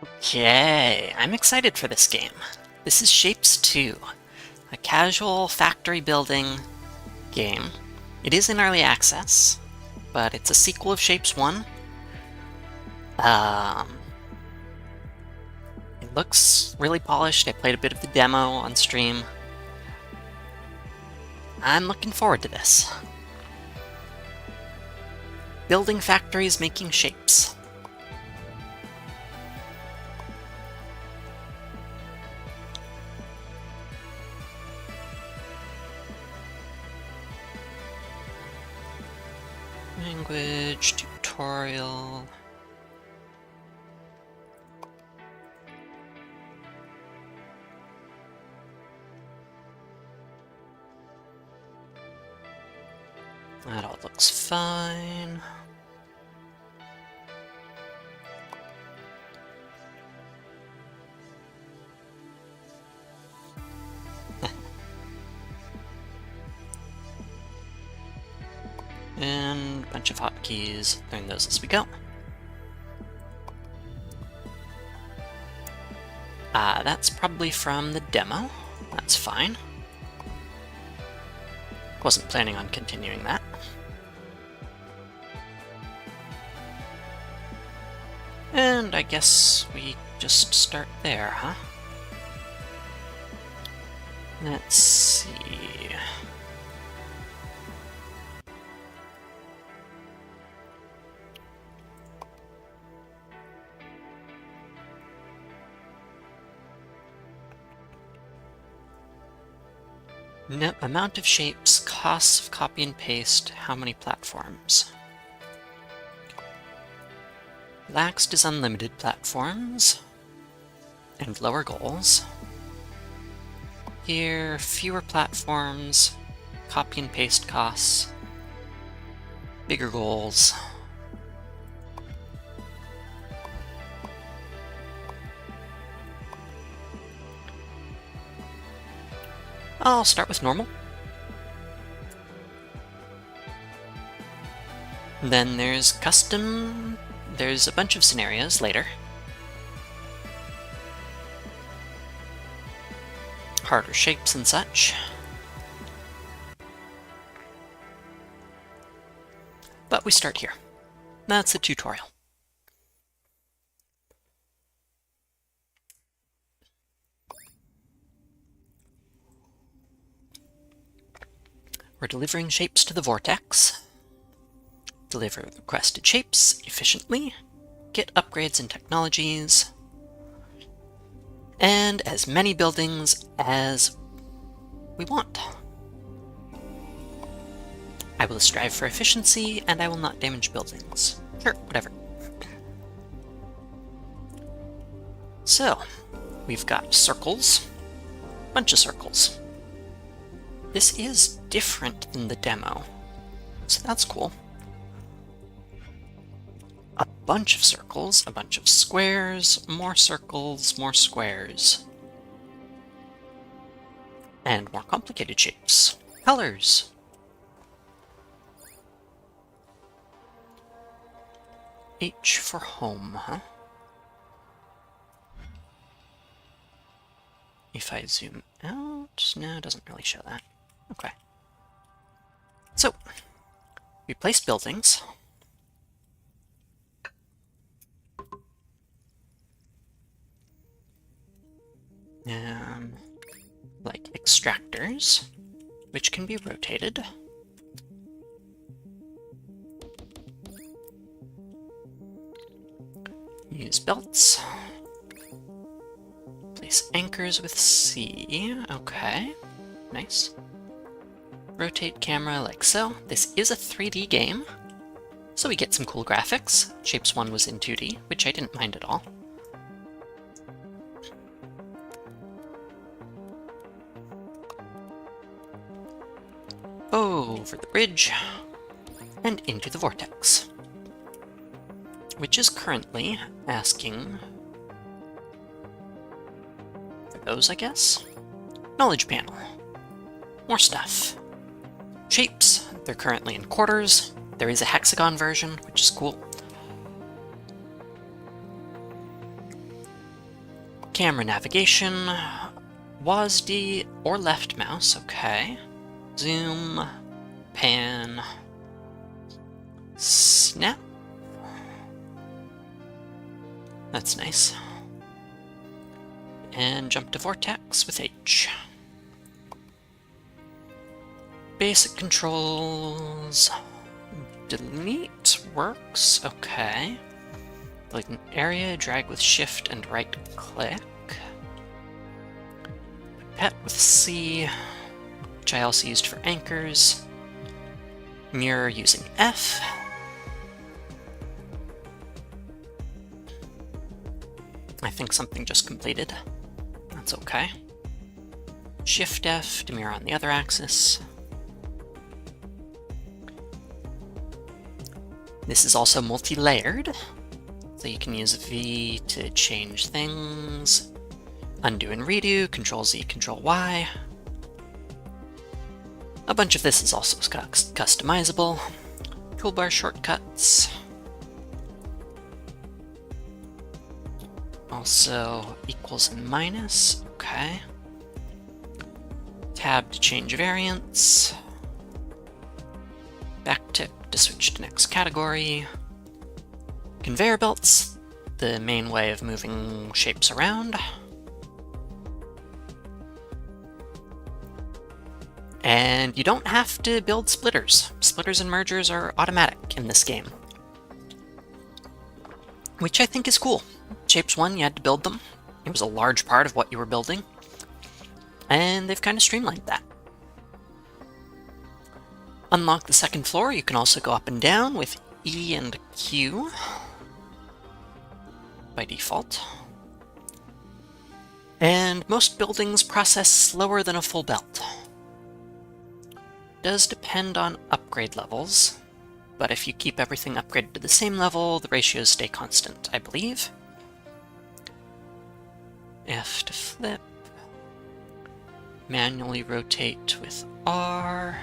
Okay, I'm excited for this game. This is Shapes 2, a casual factory building game. It is in early access, but it's a sequel of Shapes 1. It looks really polished. I played a bit of the demo on stream. I'm looking forward to this. Building factories making shapes. Language, tutorial. That all looks fine. And a bunch of hotkeys. Learn those as we go. That's probably from the demo. That's fine. Wasn't planning on continuing that. And I guess we just start there, huh? Let's see. No, amount of shapes, costs of copy and paste, how many platforms? Laxed is unlimited platforms, and lower goals. Here, fewer platforms, copy and paste costs, bigger goals. I'll start with normal. Then there's custom. There's a bunch of scenarios later. Harder shapes and such. But we start here. That's the tutorial. We're delivering shapes to the vortex. Deliver requested shapes efficiently. Get upgrades and technologies. And as many buildings as we want. I will strive for efficiency, and I will not damage buildings. Sure, whatever. So, we've got circles. Bunch of circles. This is different than the demo, so that's cool. A bunch of circles, a bunch of squares, more circles, more squares. And more complicated shapes. Colors. H for home, huh? If I zoom out, no, it doesn't really show that. Okay. So, we place buildings. Like extractors, which can be rotated. Use belts. Place anchors with C. Okay, nice. Rotate camera like so. This is a 3D game, so we get some cool graphics. Shapes 1 was in 2D, which I didn't mind at all. Over the bridge, and into the vortex, which is currently asking for those, I guess. Knowledge panel. More stuff. Shapes, they're currently in quarters. There is a hexagon version, which is cool. Camera navigation, WASD or left mouse, okay. Zoom, pan, snap. That's nice. And jump to vortex with H. Basic controls. Delete works, okay. Like an area, drag with shift and right click. Pet with C, which I also used for anchors. Mirror using F. I think something just completed. That's okay. Shift F to mirror on the other axis. This is also multi-layered, so you can use V to change things. Undo and redo, Control Z, Control Y. A bunch of this is also customizable. Toolbar shortcuts. Also equals and minus, okay. Tab to change variants. Backtick to switch to next category. Conveyor belts, the main way of moving shapes around. And you don't have to build splitters. Splitters and mergers are automatic in this game, which I think is cool. Shapes 1, you had to build them. It was a large part of what you were building, and they've kind of streamlined that. Unlock the second floor, you can also go up and down with E and Q by default. And most buildings process slower than a full belt. Does depend on upgrade levels, but if you keep everything upgraded to the same level, the ratios stay constant, I believe. F to flip. Manually rotate with R.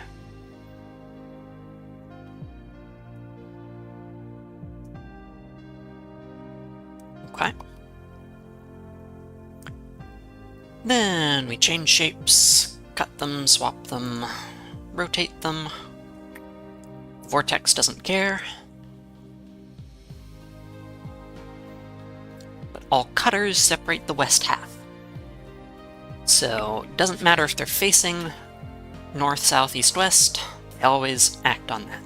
Okay. Then we change shapes, cut them, swap them, rotate them. Vortex doesn't care. But all cutters separate the west half. So it doesn't matter if they're facing north, south, east, west, they always act on that.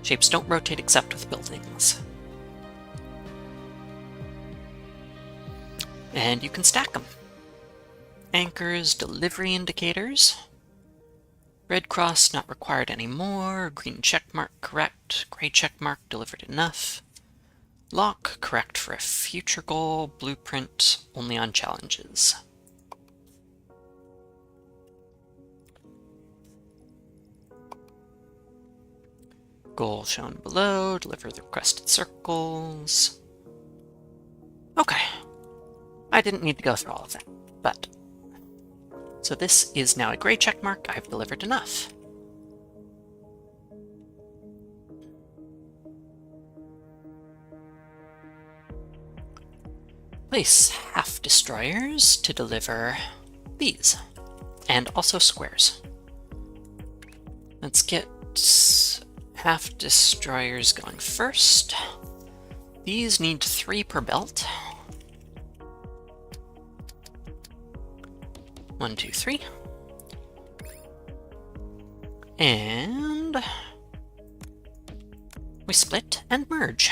Shapes don't rotate except with buildings. And you can stack them. Anchors, delivery indicators. Red cross, not required anymore. Green check mark, correct. Gray check mark, delivered enough. Lock, correct for a future goal. Blueprint, only on challenges. Goal shown below, deliver the requested circles. Okay. I didn't need to go through all of that, but... So this is now a gray check mark. I've delivered enough. Place half destroyers to deliver these, and also squares. Let's get half destroyers going first. These need 3 per belt. 1, 2, 3. And we split and merge.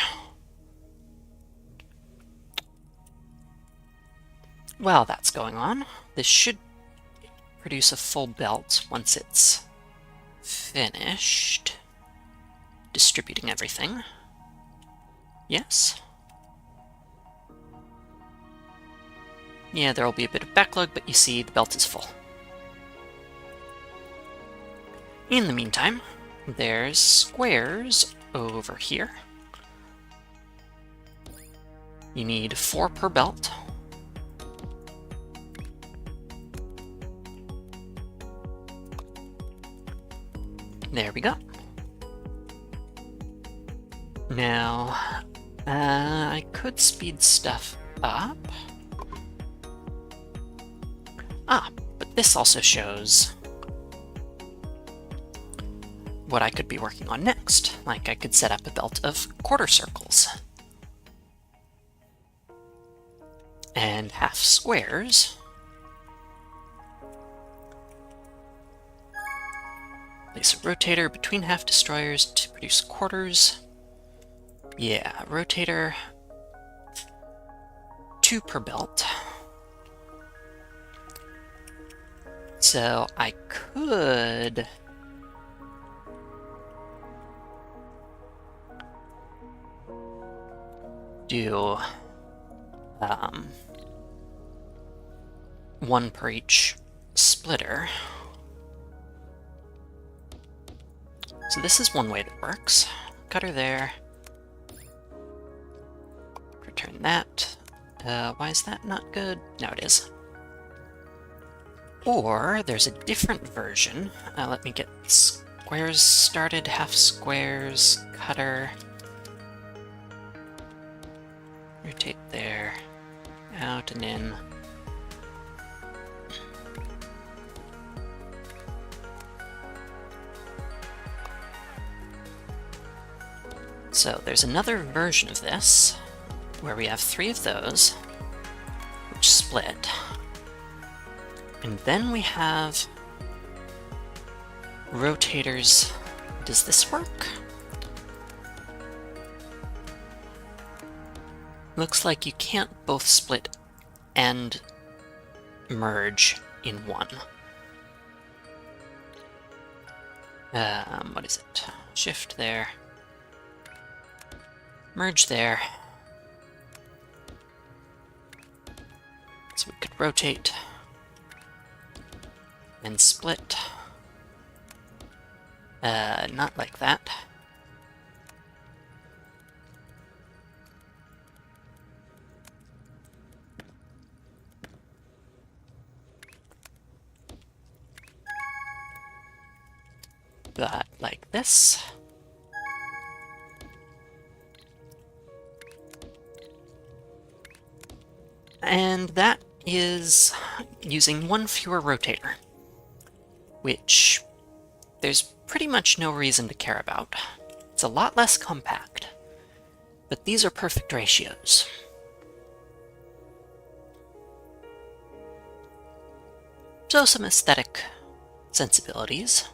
While that's going on, this should produce a full belt once it's finished distributing everything. Yes? Yeah, there will be a bit of backlog, but you see the belt is full. In the meantime, there's squares over here. You need 4 per belt. There we go. Now, I could speed stuff up. Ah, but this also shows what I could be working on next. Like, I could set up a belt of quarter circles. And half squares. Place a rotator between half destroyers to produce quarters. Yeah, rotator, 2 per belt. So I could do 1 per each splitter. So this is one way that works. Cutter there. Return that. Why is that not good? Now it is. Or there's a different version. Let me get squares started. Half squares. Cutter. Rotate there. Out and in. So there's another version of this, where we have 3 of those, which split. And then we have rotators. Does this work? Looks like you can't both split and merge in one. What is it? Shift there. Merge there. So we could rotate and split. Not like that. But like this. And that is using 1 fewer rotator, which there's pretty much no reason to care about. It's a lot less compact, but these are perfect ratios. So some aesthetic sensibilities.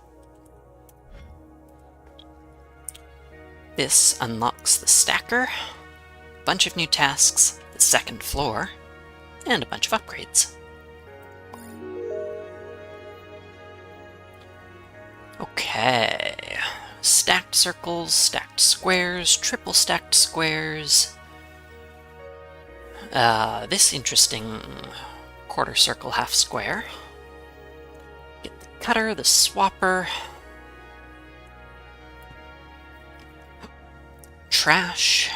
This unlocks the stacker, a bunch of new tasks, the 2nd floor, and a bunch of upgrades. Okay. Stacked circles, stacked squares, triple stacked squares. This interesting quarter circle half square. Get the cutter, the swapper. Trash.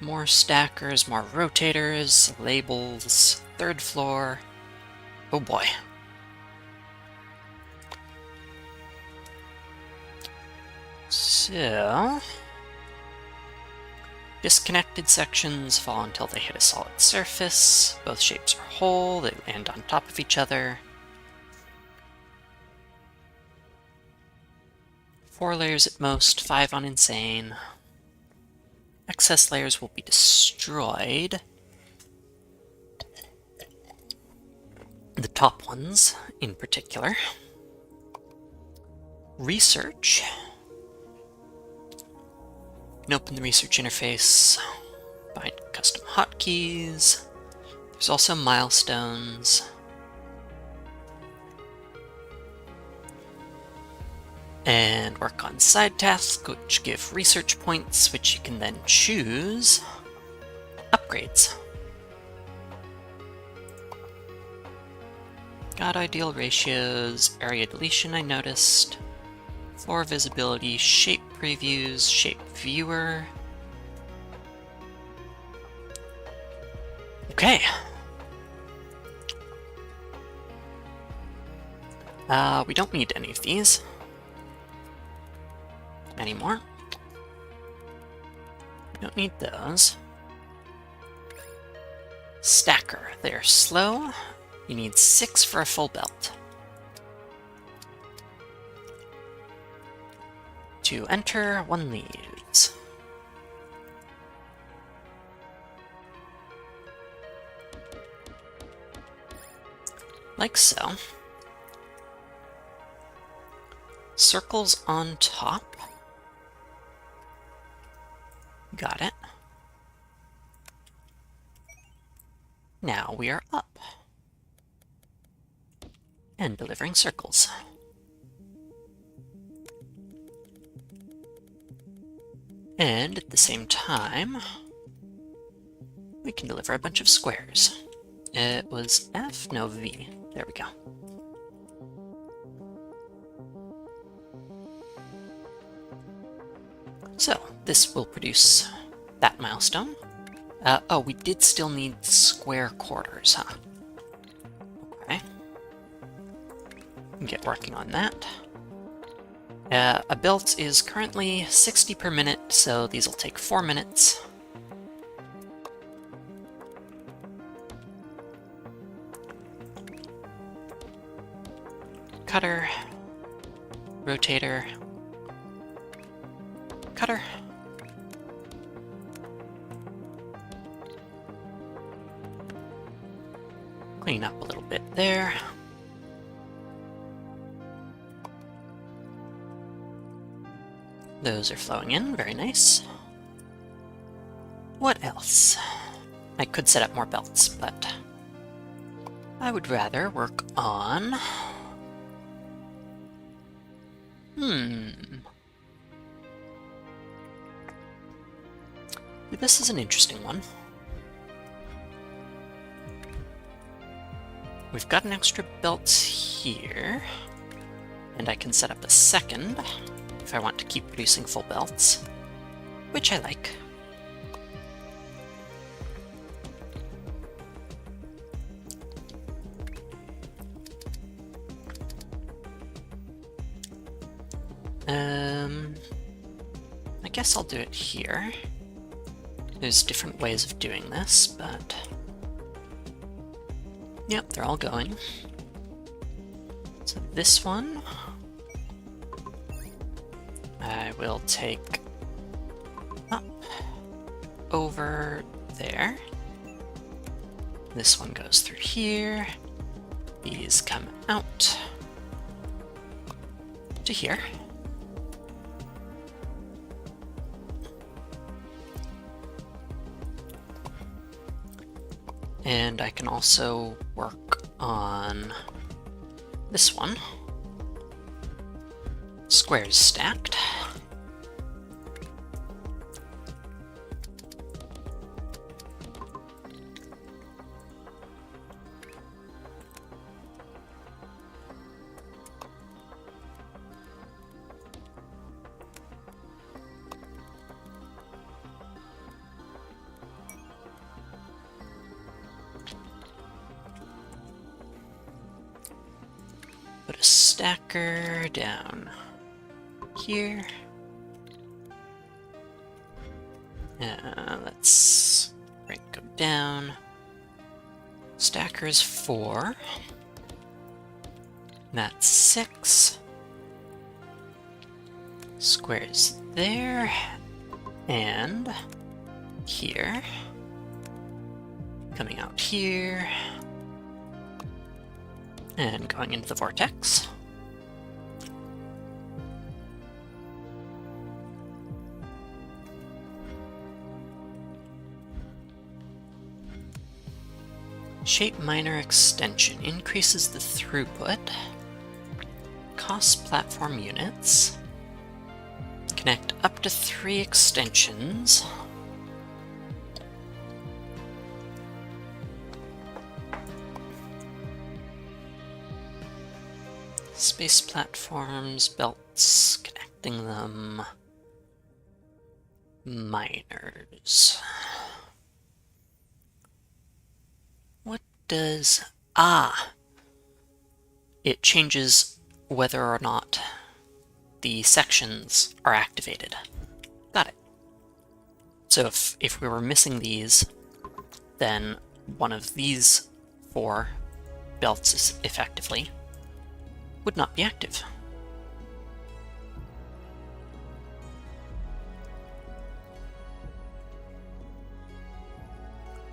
More stackers, more rotators, labels, 3rd floor. Oh boy. So, disconnected sections fall until they hit a solid surface. Both shapes are whole, they land on top of each other. 4 layers at most, 5 on insane. Excess layers will be destroyed. The top ones, in particular. Research. You can open the research interface, find custom hotkeys. There's also milestones. And work on side tasks, which give research points, which you can then choose. Upgrades. Got ideal ratios, area deletion I noticed, floor visibility, shape previews, shape viewer. Okay. We don't need any of these anymore. Don't need those. Stacker. They're slow. You need 6 for a full belt. To enter, 1 leaves. Like so. Circles on top. Got it. Now we are up. And delivering circles. And at the same time, we can deliver a bunch of squares. It was F? No, V. There we go. So, this will produce that milestone. Oh, we did still need square quarters, huh? Okay. Get working on that. A belt is currently 60 per minute, so these will take 4 minutes. Cutter. Rotator. Cutter. Clean up a little bit there. Those are flowing in, very nice. What else? I could set up more belts, but I would rather work on... This is an interesting one. We've got an extra belt here, and I can set up a second if I want to keep producing full belts, which I like. I guess I'll do it here. There's different ways of doing this, but... Yep, they're all going. So this one... I will take up over there. This one goes through here. These come out to here. And I can also work on this one. Squares stacked. Put a stacker down here. Let's go down. Stacker is 4. That's 6. Squares there and here. Coming out here. And going into the vortex. Shape minor extension increases the throughput. Costs platform units. Connect up to 3 extensions. Space platforms, belts, connecting them. Miners. What does... It changes whether or not the sections are activated. Got it. So if we were missing these, then one of these 4 belts effectively would not be active.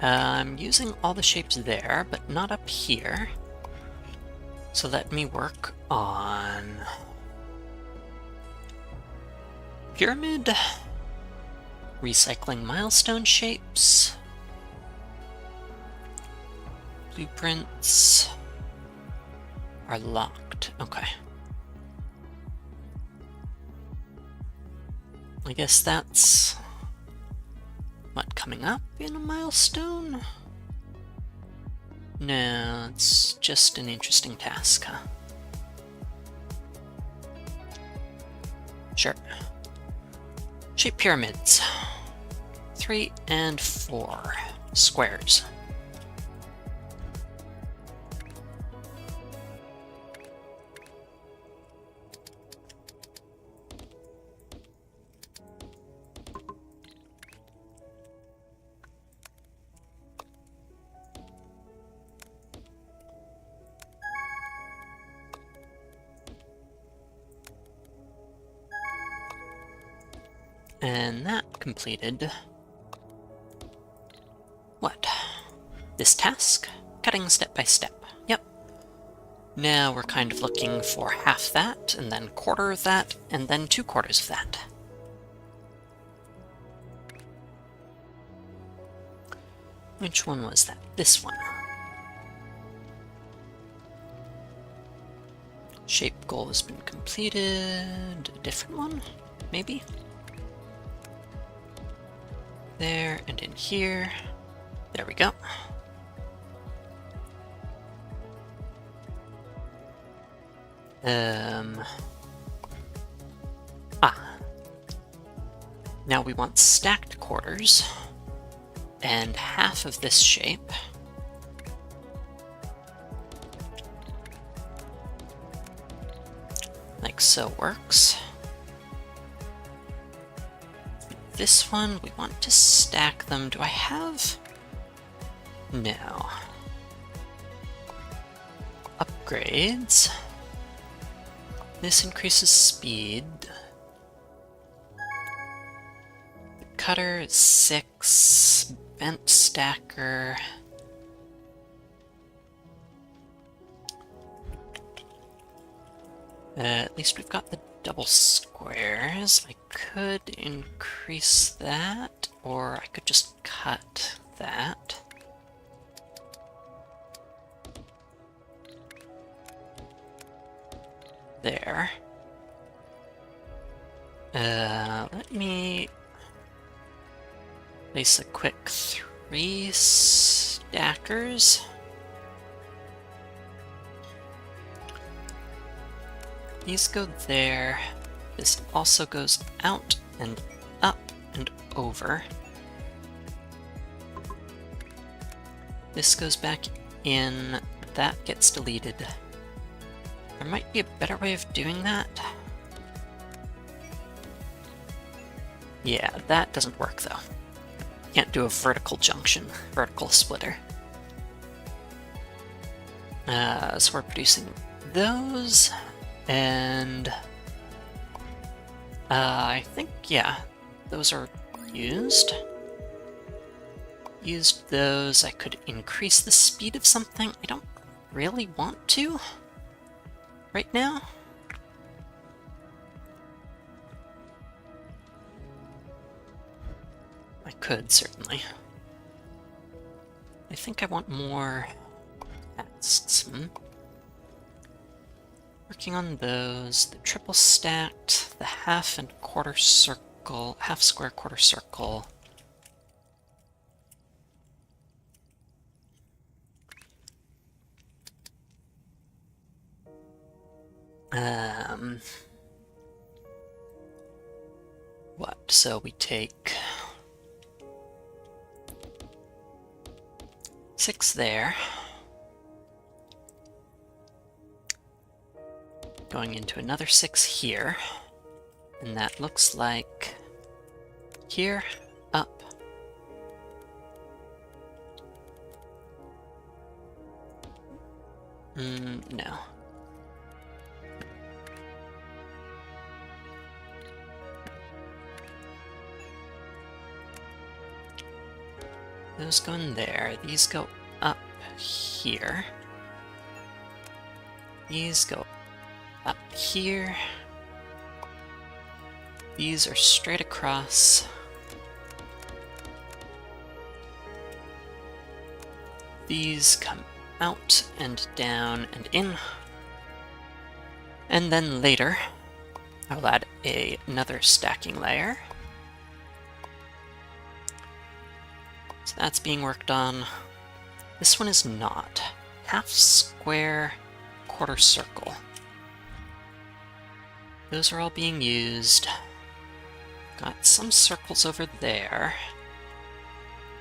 I'm using all the shapes there, but not up here. So let me work on pyramid, recycling milestone shapes, blueprints are locked. Okay. I guess that's what, coming up in a milestone? No, it's just an interesting task, huh? Sure. Shape pyramids. 3 and 4 squares. And that completed what? This task? Cutting step by step. Yep. Now we're kind of looking for half that, and then quarter of that, and then 2/4 of that. Which one was that? This one. Shape goal has been completed. A different one? Maybe? There, and in here. There we go. Now we want stacked quarters, and half of this shape. Like so works. This one, we want to stack them. Do I have? No. Upgrades. This increases speed. The cutter is 6. Bent stacker. At least we've got the double squares. I could increase that, or I could just cut that. There. Let me place a quick 3 stackers. These go there. This also goes out and up and over. This goes back in. That gets deleted. There might be a better way of doing that. Yeah, that doesn't work though. Can't do a vertical junction, vertical splitter. So we're producing those, and I think, yeah, those are used. Used those. I could increase the speed of something. I don't really want to right now. I could, certainly. I think I want more tasks. Working on those, the triple stacked, the half and quarter circle, half square, quarter circle. What? So we take 6 there. Going into another 6 here. And that looks like here. up. No. Those go in there. These go up here. These go up here. These are straight across. These come out and down and in. And then later, I'll add another stacking layer. So that's being worked on. This one is not. Half square, quarter circle. Those are all being used. Got some circles over there.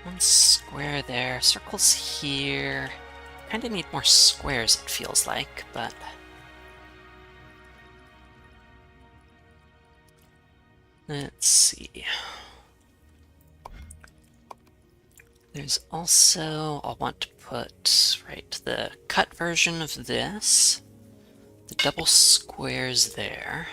One square there. Circles here. Kinda need more squares, it feels like, but... let's see. There's also, I'll want to put, right, the cut version of this, the double squares there.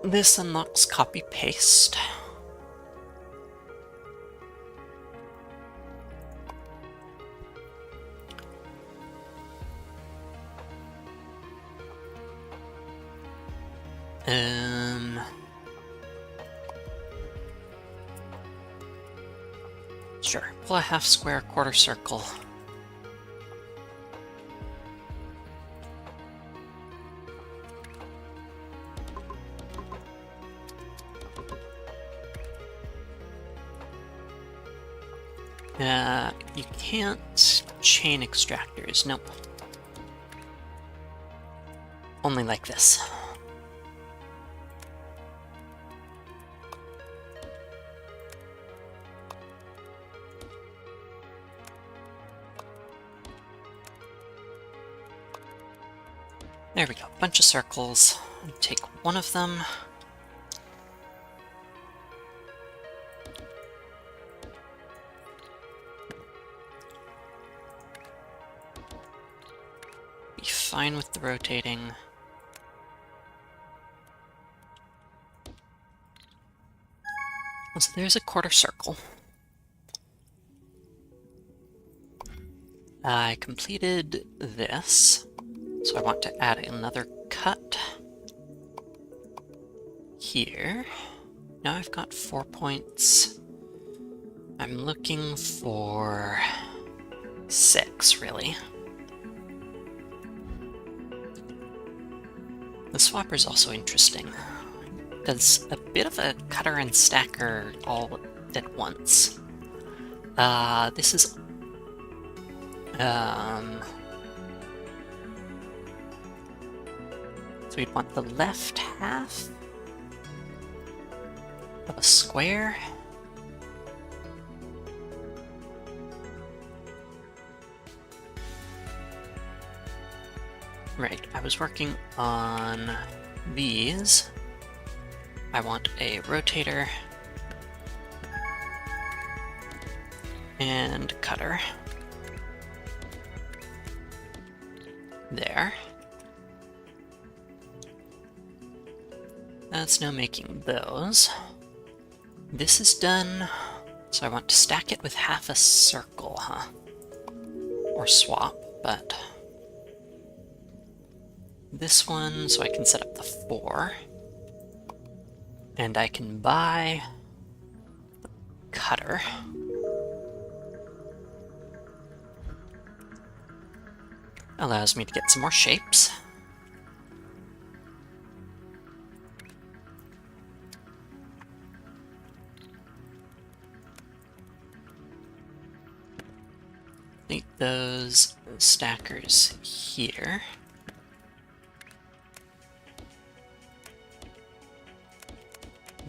This unlocks copy-paste. Sure, pull a half square, quarter circle. You can't chain extractors, nope. Only like this. There we go, bunch of circles. Take one of them. Be fine with the rotating. So there's a quarter circle. I completed this. So I want to add another cut here. Now I've got 4 points. I'm looking for 6, really. The swapper's also interesting. Does a bit of a cutter and stacker all at once. This is... So we'd want the left half of a square. Right, I was working on these. I want a rotator and cutter. There. That's now making those. This is done, so I want to stack it with half a circle, huh? Or swap, but... this one, so I can set up the 4. And I can buy the cutter. Allows me to get some more shapes. Need those stackers here.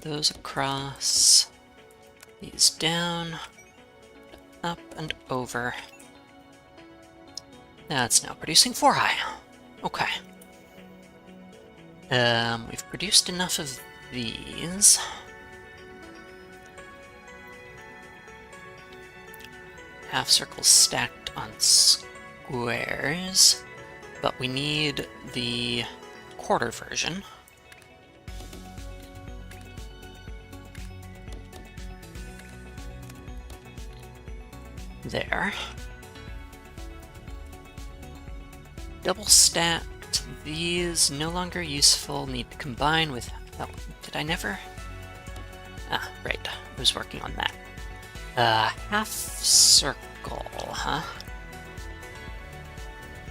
Those across, these down, up and over. That's now producing 4 high. Okay. We've produced enough of these. Half circles stacked on squares, but we need the quarter version. There. Double stacked, these no longer useful, need to combine with... Oh, did I never? Ah, right, I was working on that. Half circle, huh?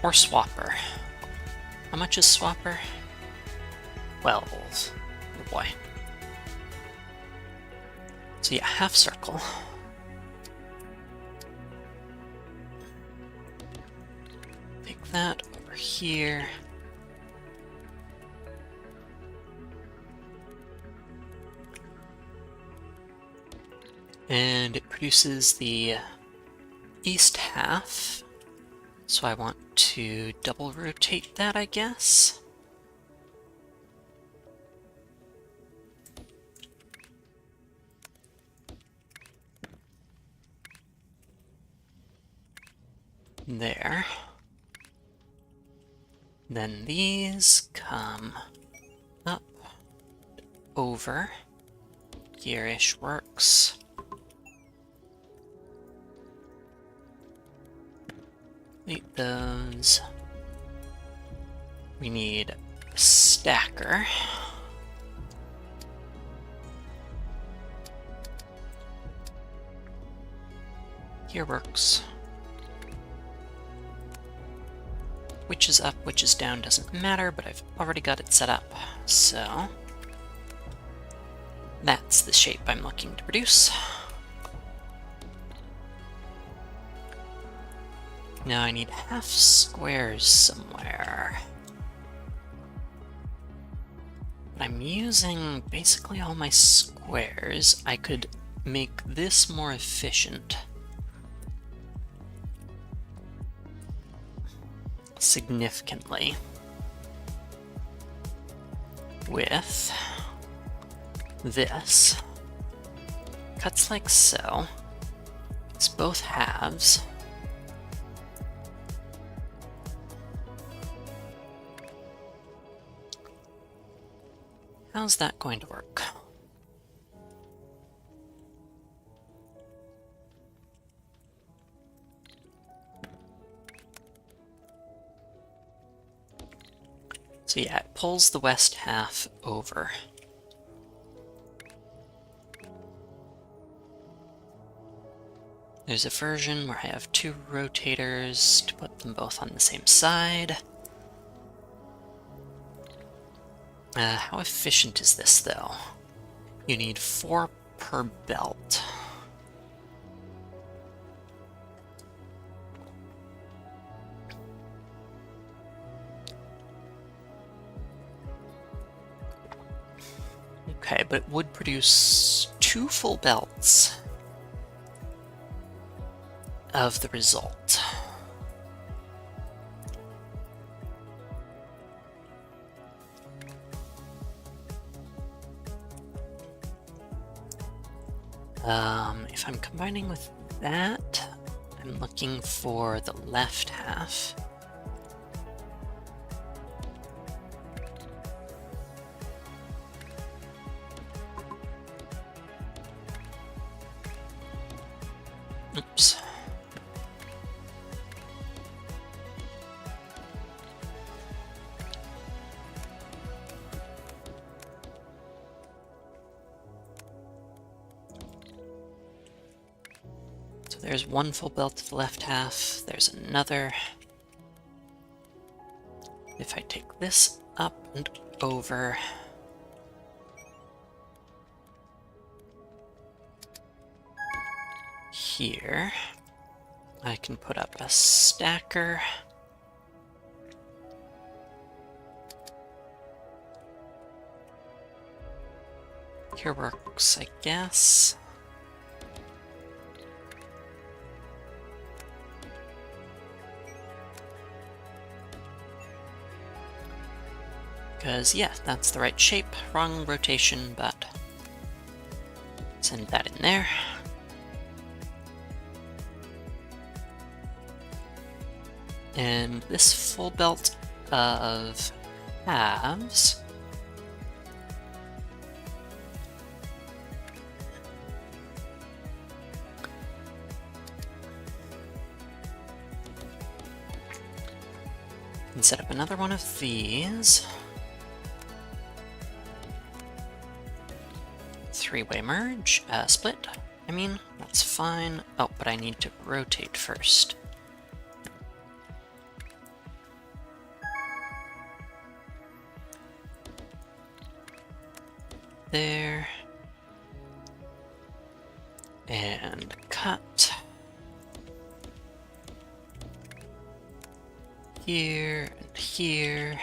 Or swapper. How much is swapper? 12. Oh boy. So yeah, half circle. Take that over here. And it produces the east half. So I want to double rotate that, I guess. There. Then these come up, over. Here-ish works. Delete those. We need a stacker. Here works. Which is up, which is down doesn't matter, but I've already got it set up. So that's the shape I'm looking to produce. Now I need half squares somewhere. I'm using basically all my squares. I could make this more efficient. Significantly. With this. Cuts like so. It's both halves. How's that going to work? So yeah, it pulls the west half over. There's a version where I have two rotators to put them both on the same side. How efficient is this, though? You need 4 per belt. Okay, but it would produce 2 full belts of the result. If I'm combining with that, I'm looking for the left half. Oops. So there's 1 full belt to the left half, there's another. If I take this up and over, here, I can put up a stacker. Here works, I guess. Because, yeah, that's the right shape. Wrong rotation, but send that in there. And this full belt of halves and set up another one of these. Three-way merge, split. I mean, that's fine. Oh, but I need to rotate first. There. And cut. Here and here.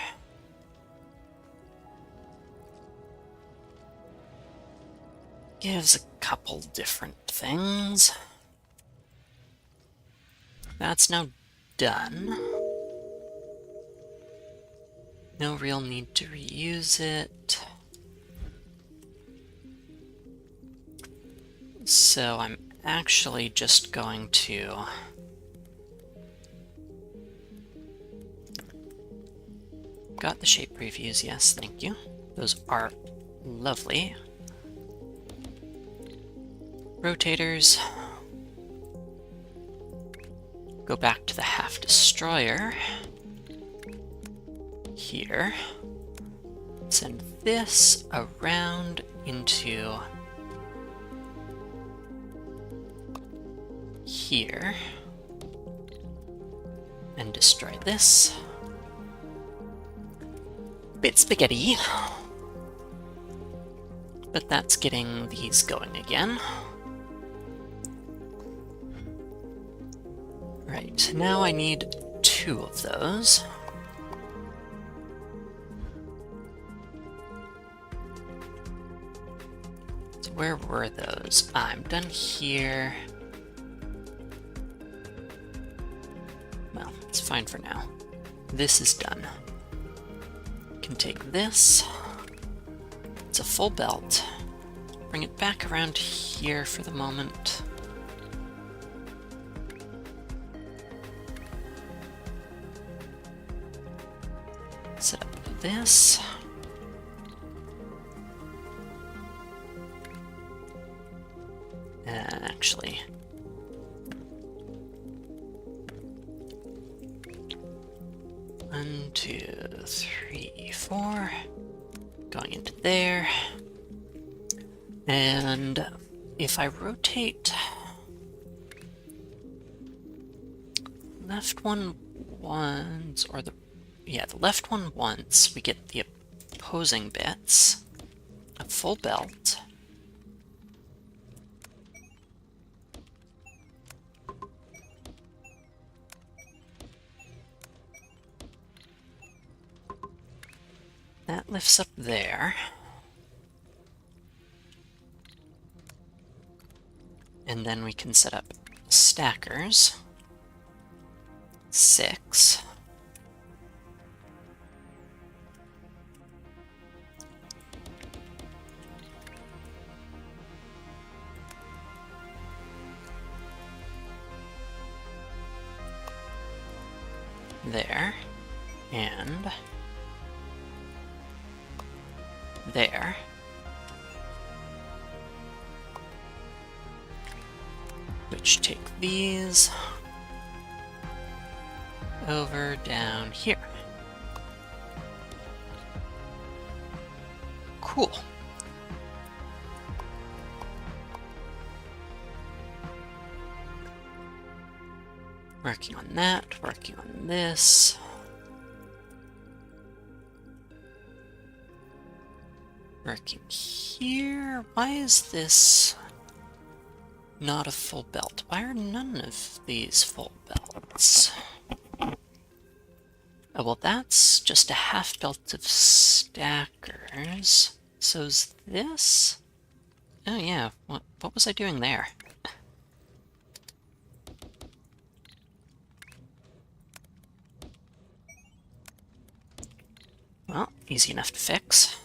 Gives a couple different things. That's now done. No real need to reuse it. So I'm actually just going to got the shape previews, yes, thank you. Those are lovely. Rotators. Go back to the half destroyer. Here. Send this around into here. And destroy this. Bit spaghetti. But that's getting these going again. Right, now I need 2 of those. So where were those? I'm done here. Well, it's fine for now. This is done. Can take this. It's a full belt. Bring it back around here for the moment. Set up this. Actually, 1, 2, 3, 4. Going into there. And if I rotate left one once, or the left one once, we get the opposing bits. A full belt. That lifts up there. And then we can set up stackers. 6. There. And there. Which take these over down here. Cool. Working on that, working on this. Working here. Why is this not a full belt? Why are none of these full belts? Oh, well, that's just a half belt of stackers. So's this? Oh, yeah. What was I doing there? Well, easy enough to fix.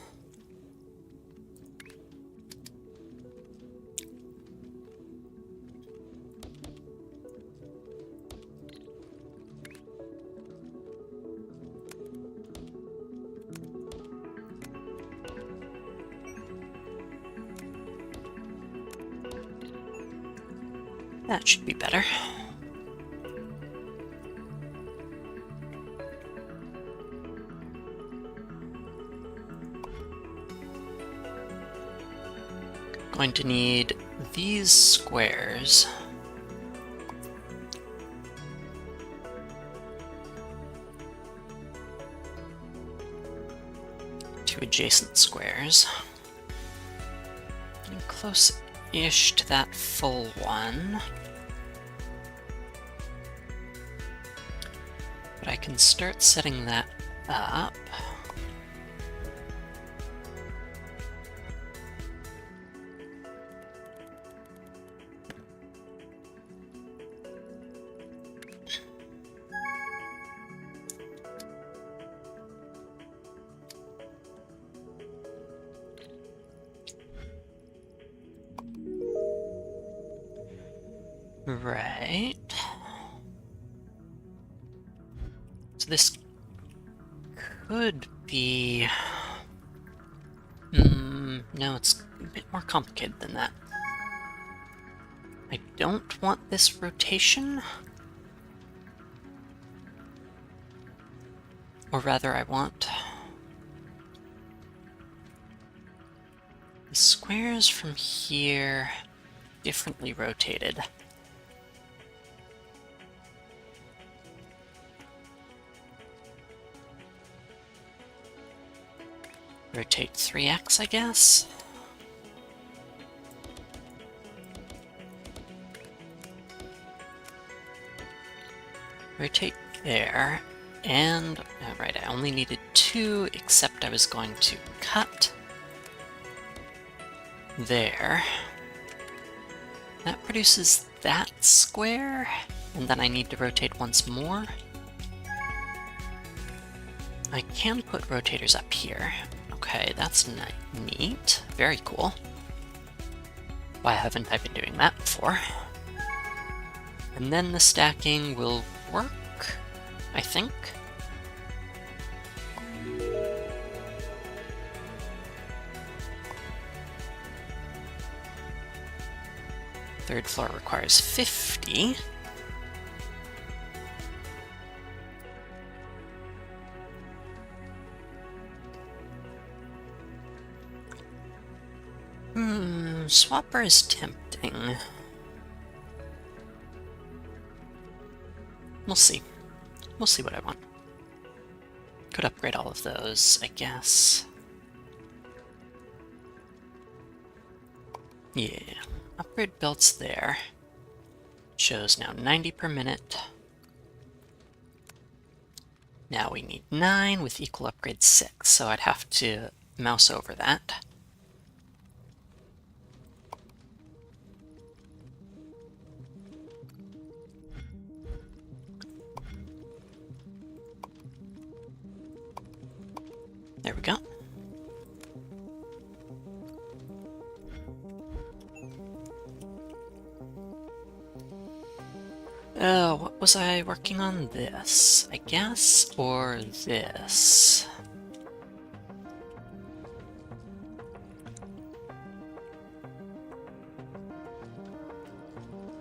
That should be better. Going to need these squares. Two adjacent squares. Getting close-ish to that full one. But I can start setting that up. Right. So this could be... no, it's a bit more complicated than that. I don't want this rotation. Or rather, I want the squares from here differently rotated. Rotate 3x, I guess? Rotate there, and... Alright, I only needed 2, except I was going to cut there. That produces that square, and then I need to rotate once more. I can put rotators up here. Okay, that's neat. Very cool. Why haven't I been doing that before? And then the stacking will work, I think. Third floor requires 50. Swapper is tempting. We'll see. We'll see what I want. Could upgrade all of those, I guess. Yeah. Upgrade belts there. Shows now 90 per minute. Now we need 9 with equal upgrade 6, so I'd have to mouse over that. There we go. What was I working on? This, I guess, or this?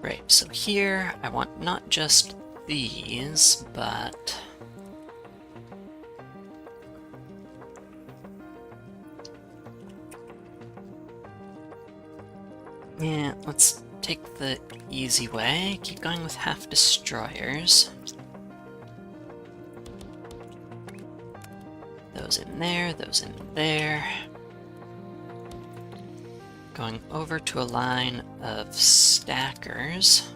Right, so here I want not just these, but... yeah, let's take the easy way. Keep going with half destroyers. Those in there, those in there. Going over to a line of stackers.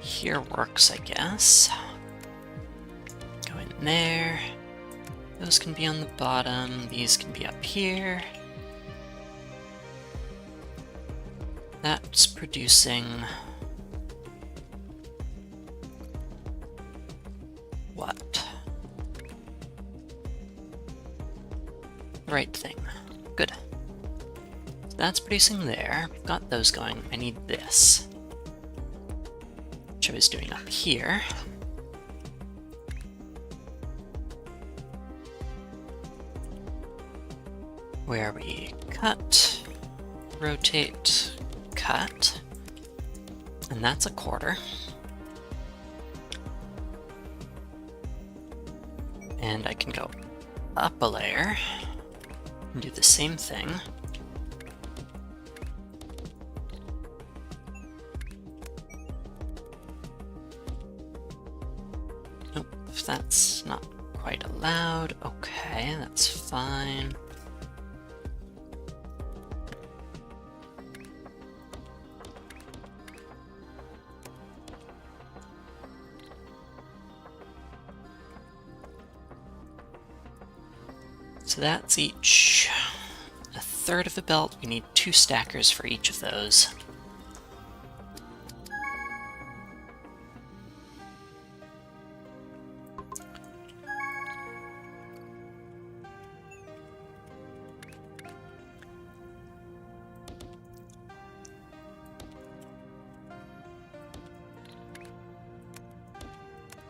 here works, I guess. Go in there. Those can be on the bottom. These can be up here. That's producing... what? The right thing. Good. So that's producing there. We've got those going. I need this. Which I was doing up here. Where we cut, rotate, cut, and that's a quarter. And I can go up a layer and do the same thing. Nope, that's not quite allowed. Okay, that's fine. So that's each a third of the belt. We need 2 stackers for each of those.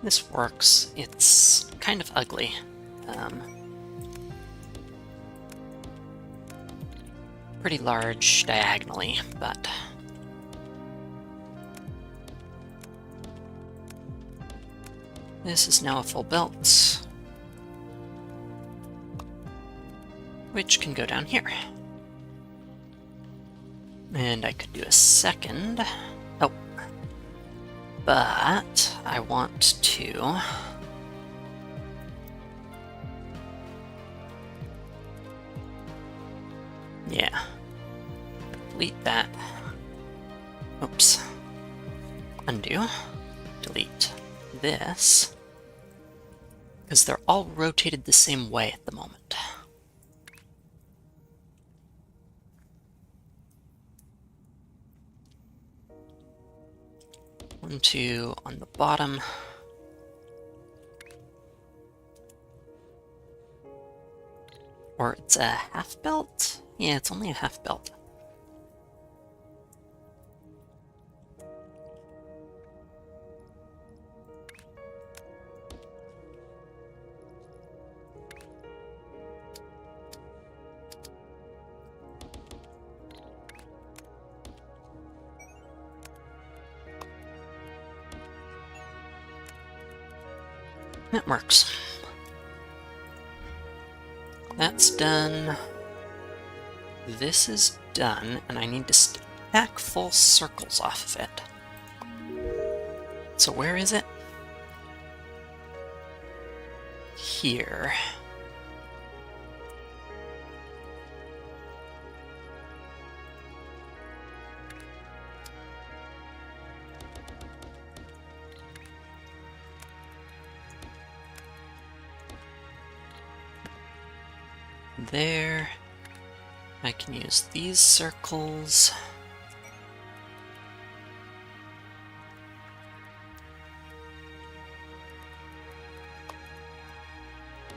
This works. It's kind of ugly. Pretty large diagonally, but this is now a full belt, which can go down here. And I could do a second. Oh, but I want to delete that. Oops. Undo. Delete this. Because they're all rotated the same way at the moment. One, two on the bottom. Or it's a half belt? Yeah, it's only a half belt. That works. That's done. This is done, and I need to stack full circles off of it. So where is it? Here. There. I can use these circles.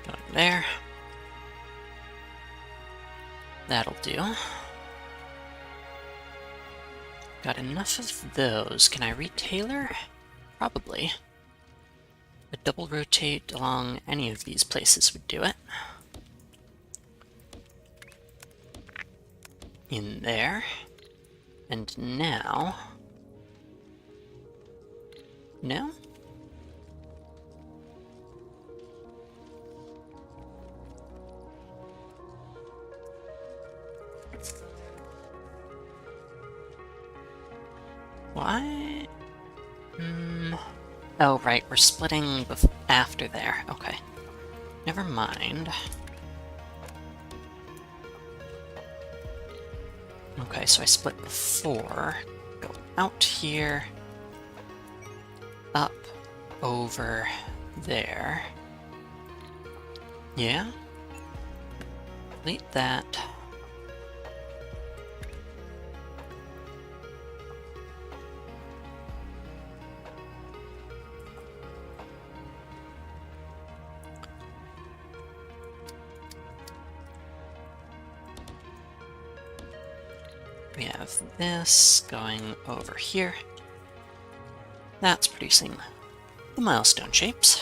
Going there. That'll do. Got enough of those. Can I retailor? Probably. A double rotate along any of these places would do it. In there. And now... No? Why? Oh, right, we're splitting after there. Okay. Never mind. Okay, so I split before. Go out here. up over there. Yeah. Delete that. We have this going over here. That's producing the milestone shapes.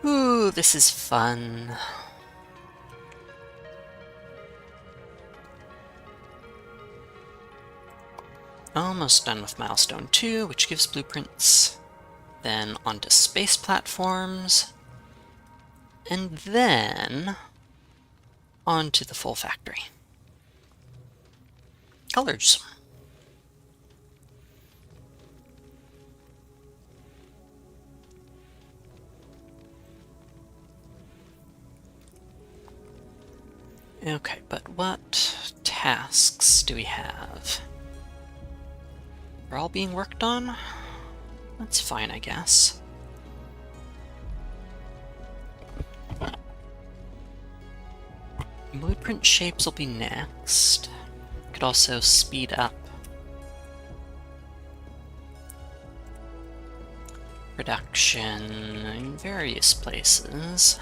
Ooh, this is fun. Almost done with milestone 2, which gives blueprints. Then onto space platforms. And then onto the full factory. Colors. Okay, but what tasks do we have? They're all being worked on? That's fine, I guess. Blueprint shapes will be next. Could also speed up production in various places.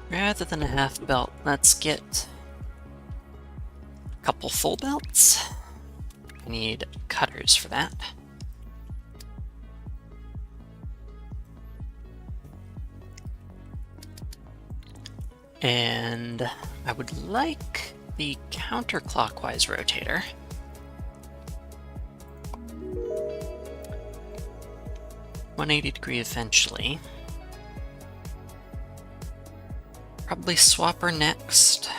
Rather than a half belt, let's get a couple full belts. I need cutters for that. And I would like the counterclockwise rotator. $180 eventually. Probably swapper next.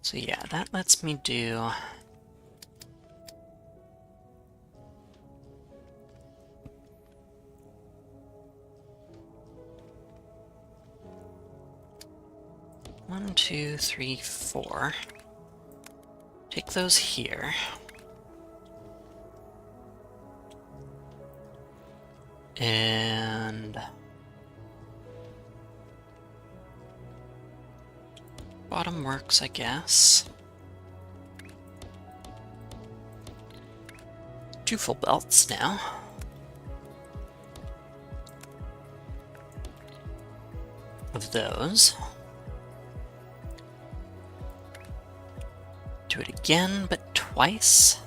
So yeah, that lets me do one, two, three, four. Take those here. And bottom works, I guess. 2 full belts now. Of those. Do it again, but twice.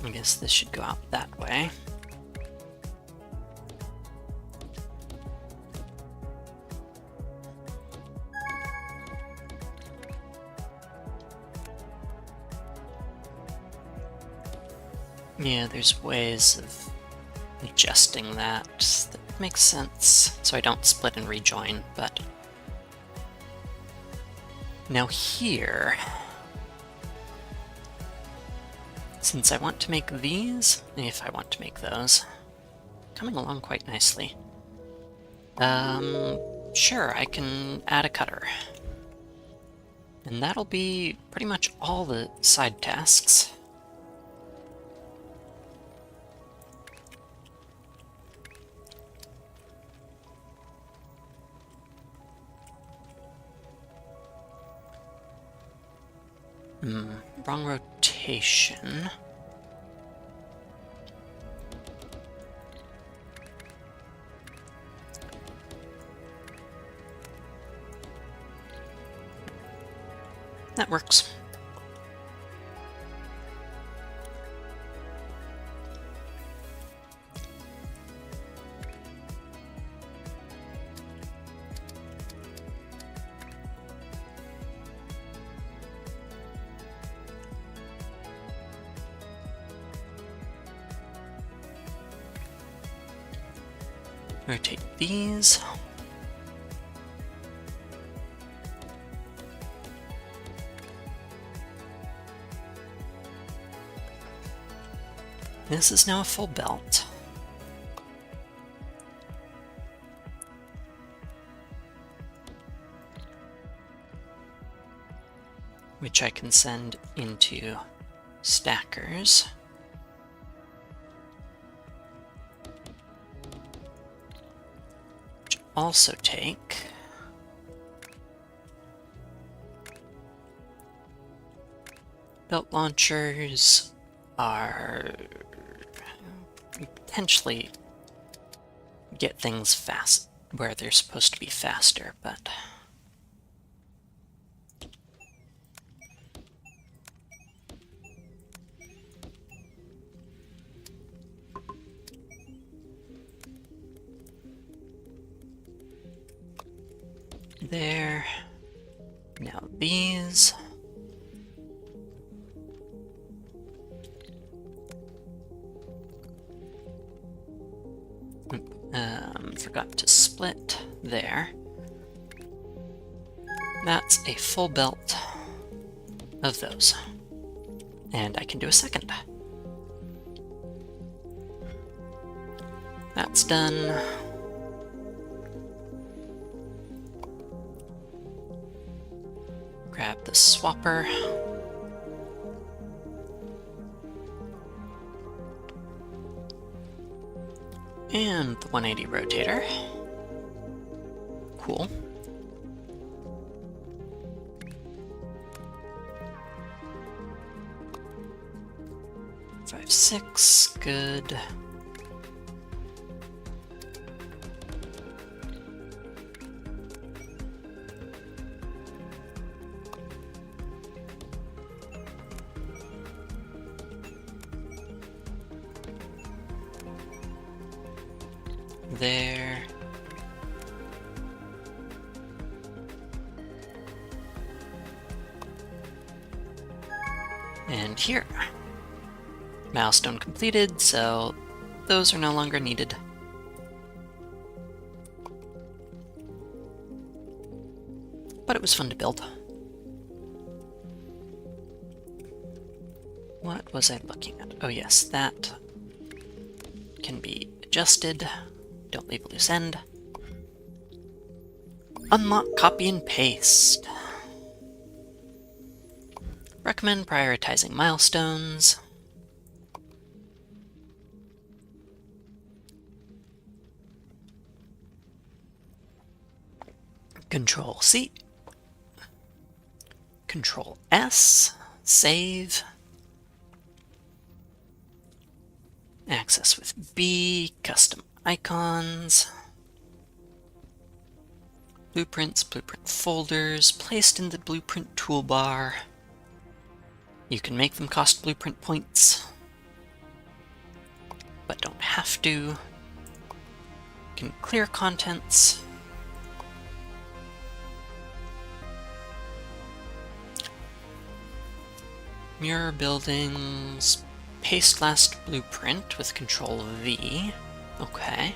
I guess this should go out that way. Yeah, there's ways of adjusting that makes sense, so I don't split and rejoin, but now here, since I want to make these, if I want to make those, coming along quite nicely. Sure, I can add a cutter. And that'll be pretty much all the side tasks. Wrong rotation. That works. Rotate these. This is now a full belt. Which I can send into stackers. Which also take belt launchers are potentially get things fast where they're supposed to be faster, but there. Now these. Forgot to split there. That's a full belt of those. And I can do a second. That's done. Grab the swapper. And the 180 rotator. Cool. Five, 6, good. There. And here. Milestone completed, so those are no longer needed. But it was fun to build. What was I looking at? Oh yes, that can be adjusted. Don't leave a loose end. Unlock, copy, and paste. Recommend prioritizing milestones. Control C. Control S. Save. Access with B. Custom icons. Blueprints, blueprint folders, placed in the blueprint toolbar. You can make them cost blueprint points, but don't have to. You can clear contents. Mirror buildings, paste last blueprint with Control V. Okay.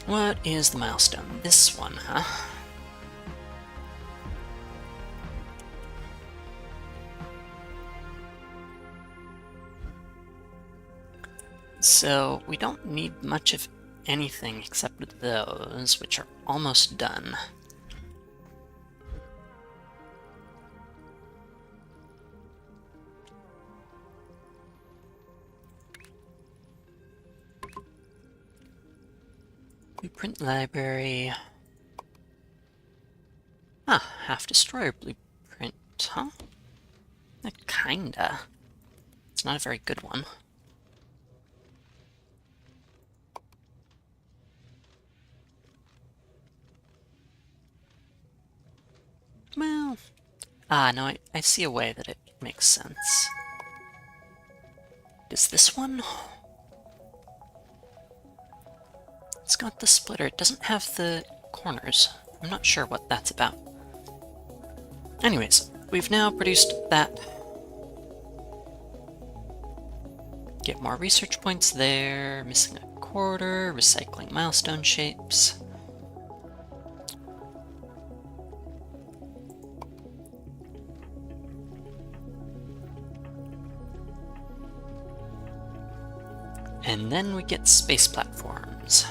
What is the milestone? This one, huh? So, we don't need much of anything except those, which are almost done. Blueprint library. Ah, half-destroyer blueprint, huh? Kinda. It's not a very good one. Well, no, I see a way that it makes sense. Does this one? It's got the splitter. It doesn't have the corners. I'm not sure what that's about. Anyways, we've now produced that. Get more research points there. Missing a quarter. Recycling milestone shapes. And then we get space platforms.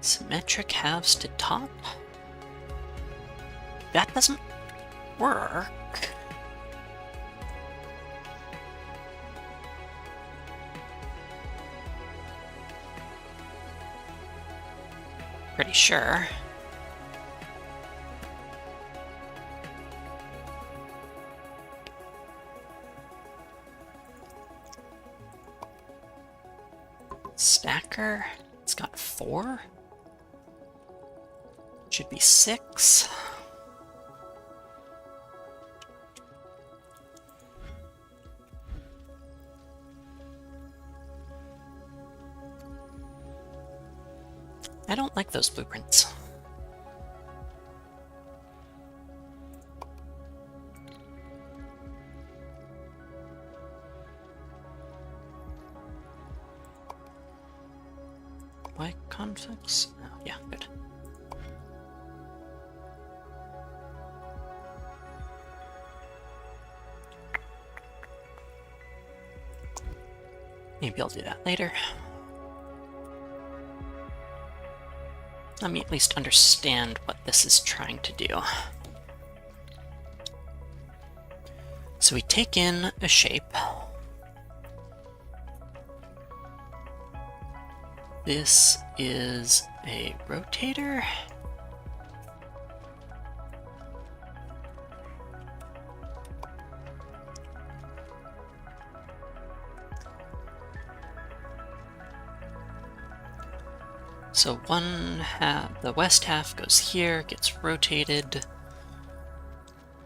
Symmetric halves to top? That doesn't work. Pretty sure. Stacker? It's got 4? Should be 6. I don't like those blueprints. Why conflicts? Oh, yeah, good. Maybe I'll do that later. Let me at least understand what this is trying to do. So we take in a shape. This is a rotator. So one half, the west half goes here, gets rotated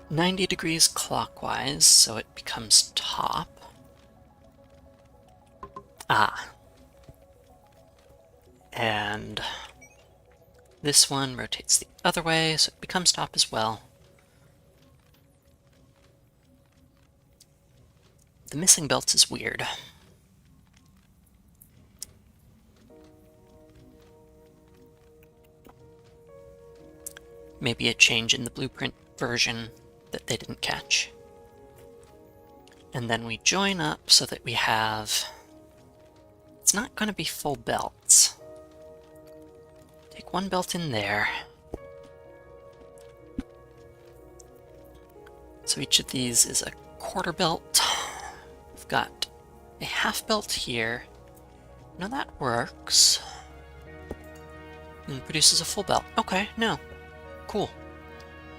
90 degrees clockwise, so it becomes top. Ah. And this one rotates the other way, so it becomes top as well. The missing belts is weird. Maybe a change in the blueprint version that they didn't catch. And then we join up so that we have... It's not going to be full belts. Take one belt in there. So each of these is a quarter belt. We've got a half belt here. Now that works. And produces a full belt. Okay, no. Cool.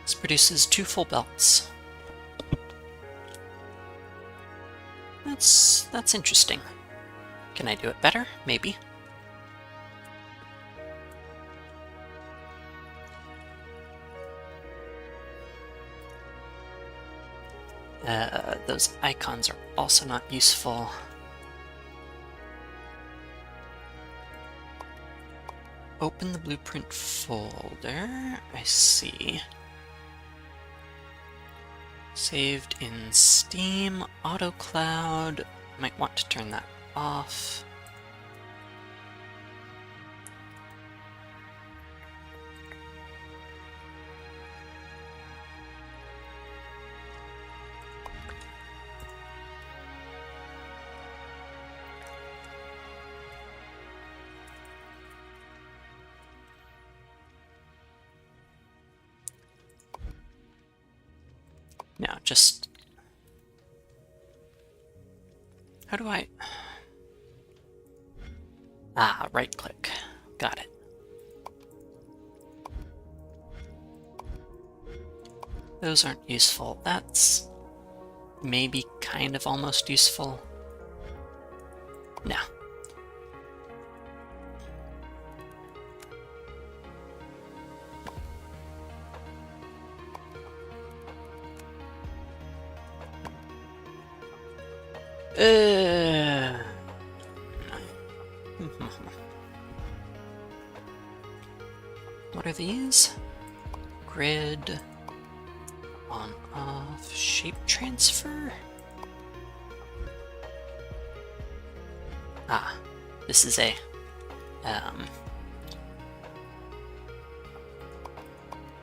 This produces 2 full belts. That's interesting. Can I do it better? Maybe. Those icons are also not useful. Open the blueprint folder. I see. Saved in Steam, AutoCloud. Might want to turn that off. Now, just... How do I... Ah, right-click. Got it. Those aren't useful. That's maybe kind of almost useful. No. What are these? Grid, on off. Shape transfer? Ah, this is a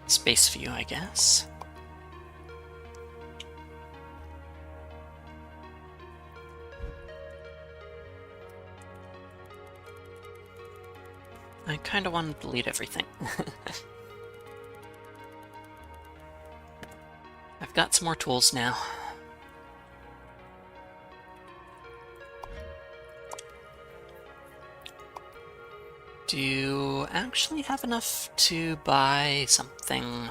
space view, I guess. I kind of want to delete everything. I've got some more tools now. Do you actually have enough to buy something?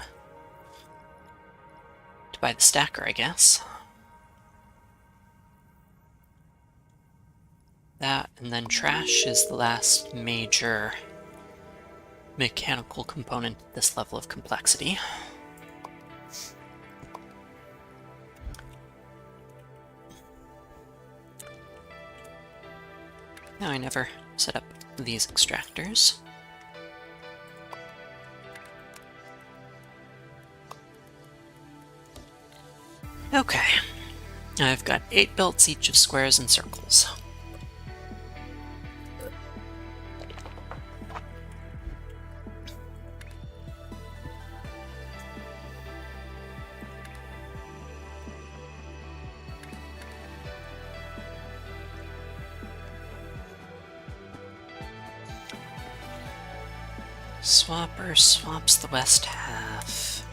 To buy the stacker, I guess. That, and then trash is the last major mechanical component at this level of complexity. Now I never set up these extractors. Okay, I've got 8 belts each of squares and circles. Swapper swaps the west half.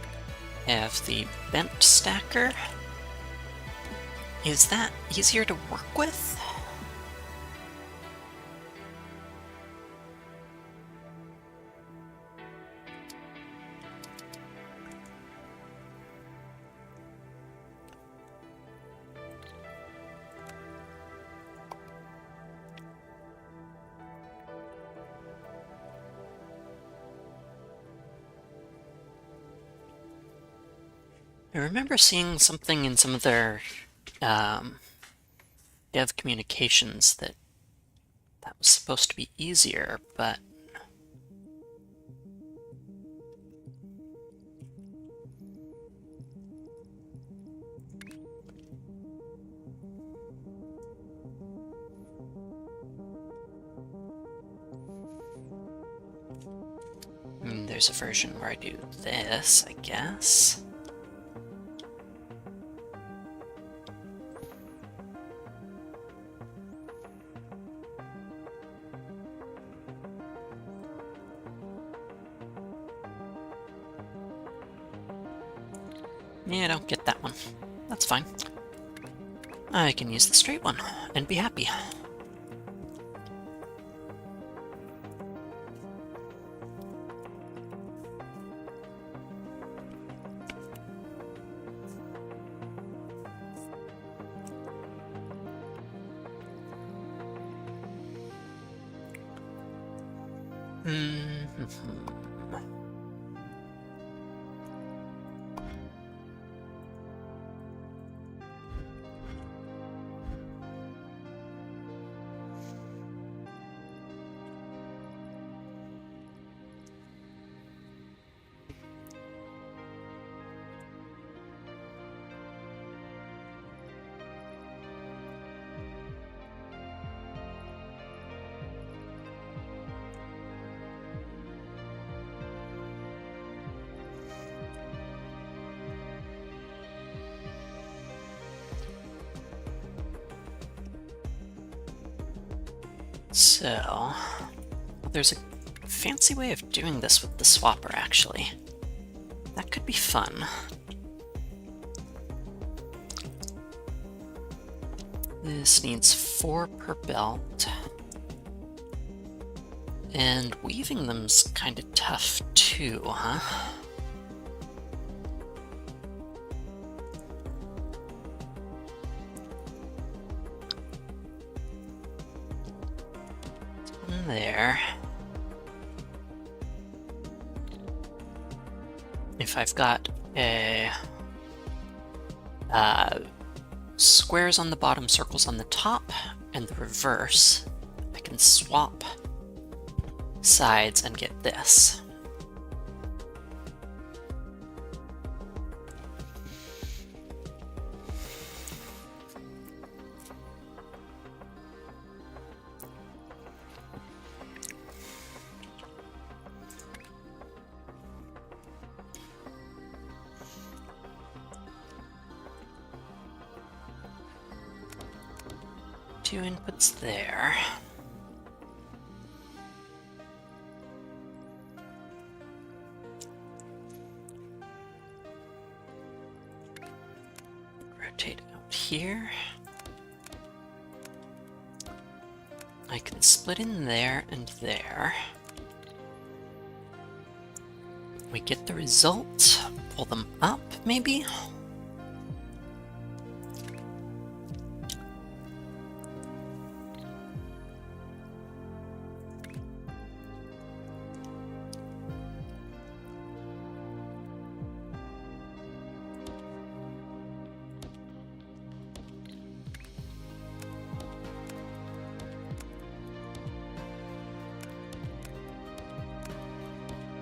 Have the bent stacker. Is that easier to work with? I remember seeing something in some of their dev communications that was supposed to be easier, but there's a version where I do this, I guess. Yeah, I don't get that one. That's fine. I can use the straight one and be happy. So, there's a fancy way of doing this with the swapper, actually. That could be fun. This needs 4 per belt. And weaving them's kind of tough too, huh? There. If I've got a squares on the bottom, circles on the top, and the reverse, I can swap sides and get this. 2 inputs there. Rotate out here. I can split in there and there. We get the result, pull them up, maybe?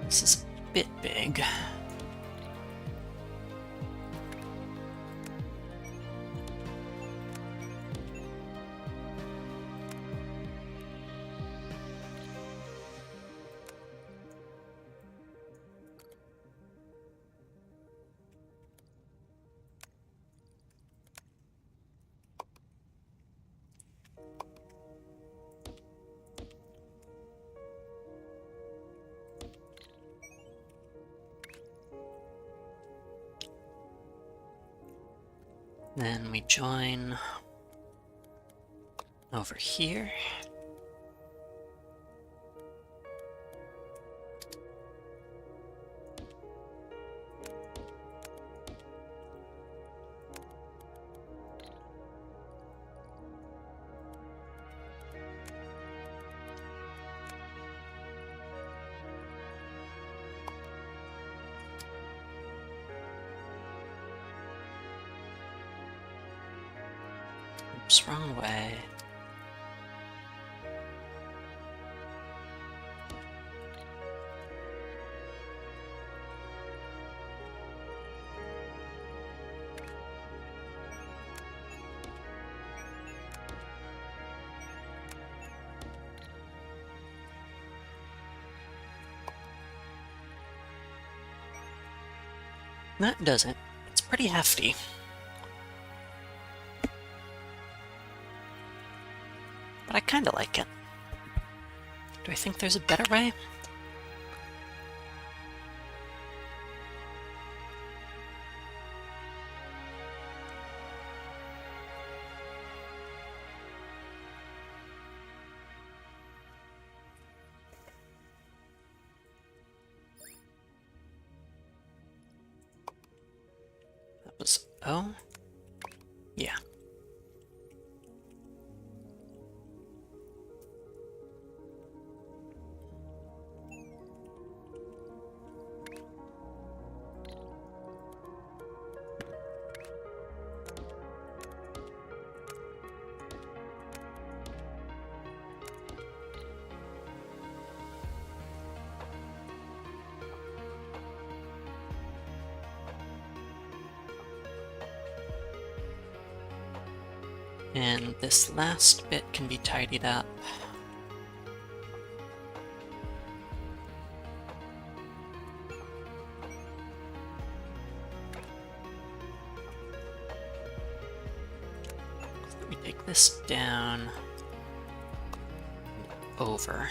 This is a bit big. Then we join over here. Oops, wrong way. That does it. It's pretty hefty. But I kinda like it. Do I think there's a better way? That was O? Yeah. And this last bit can be tidied up. Let me take this down and over.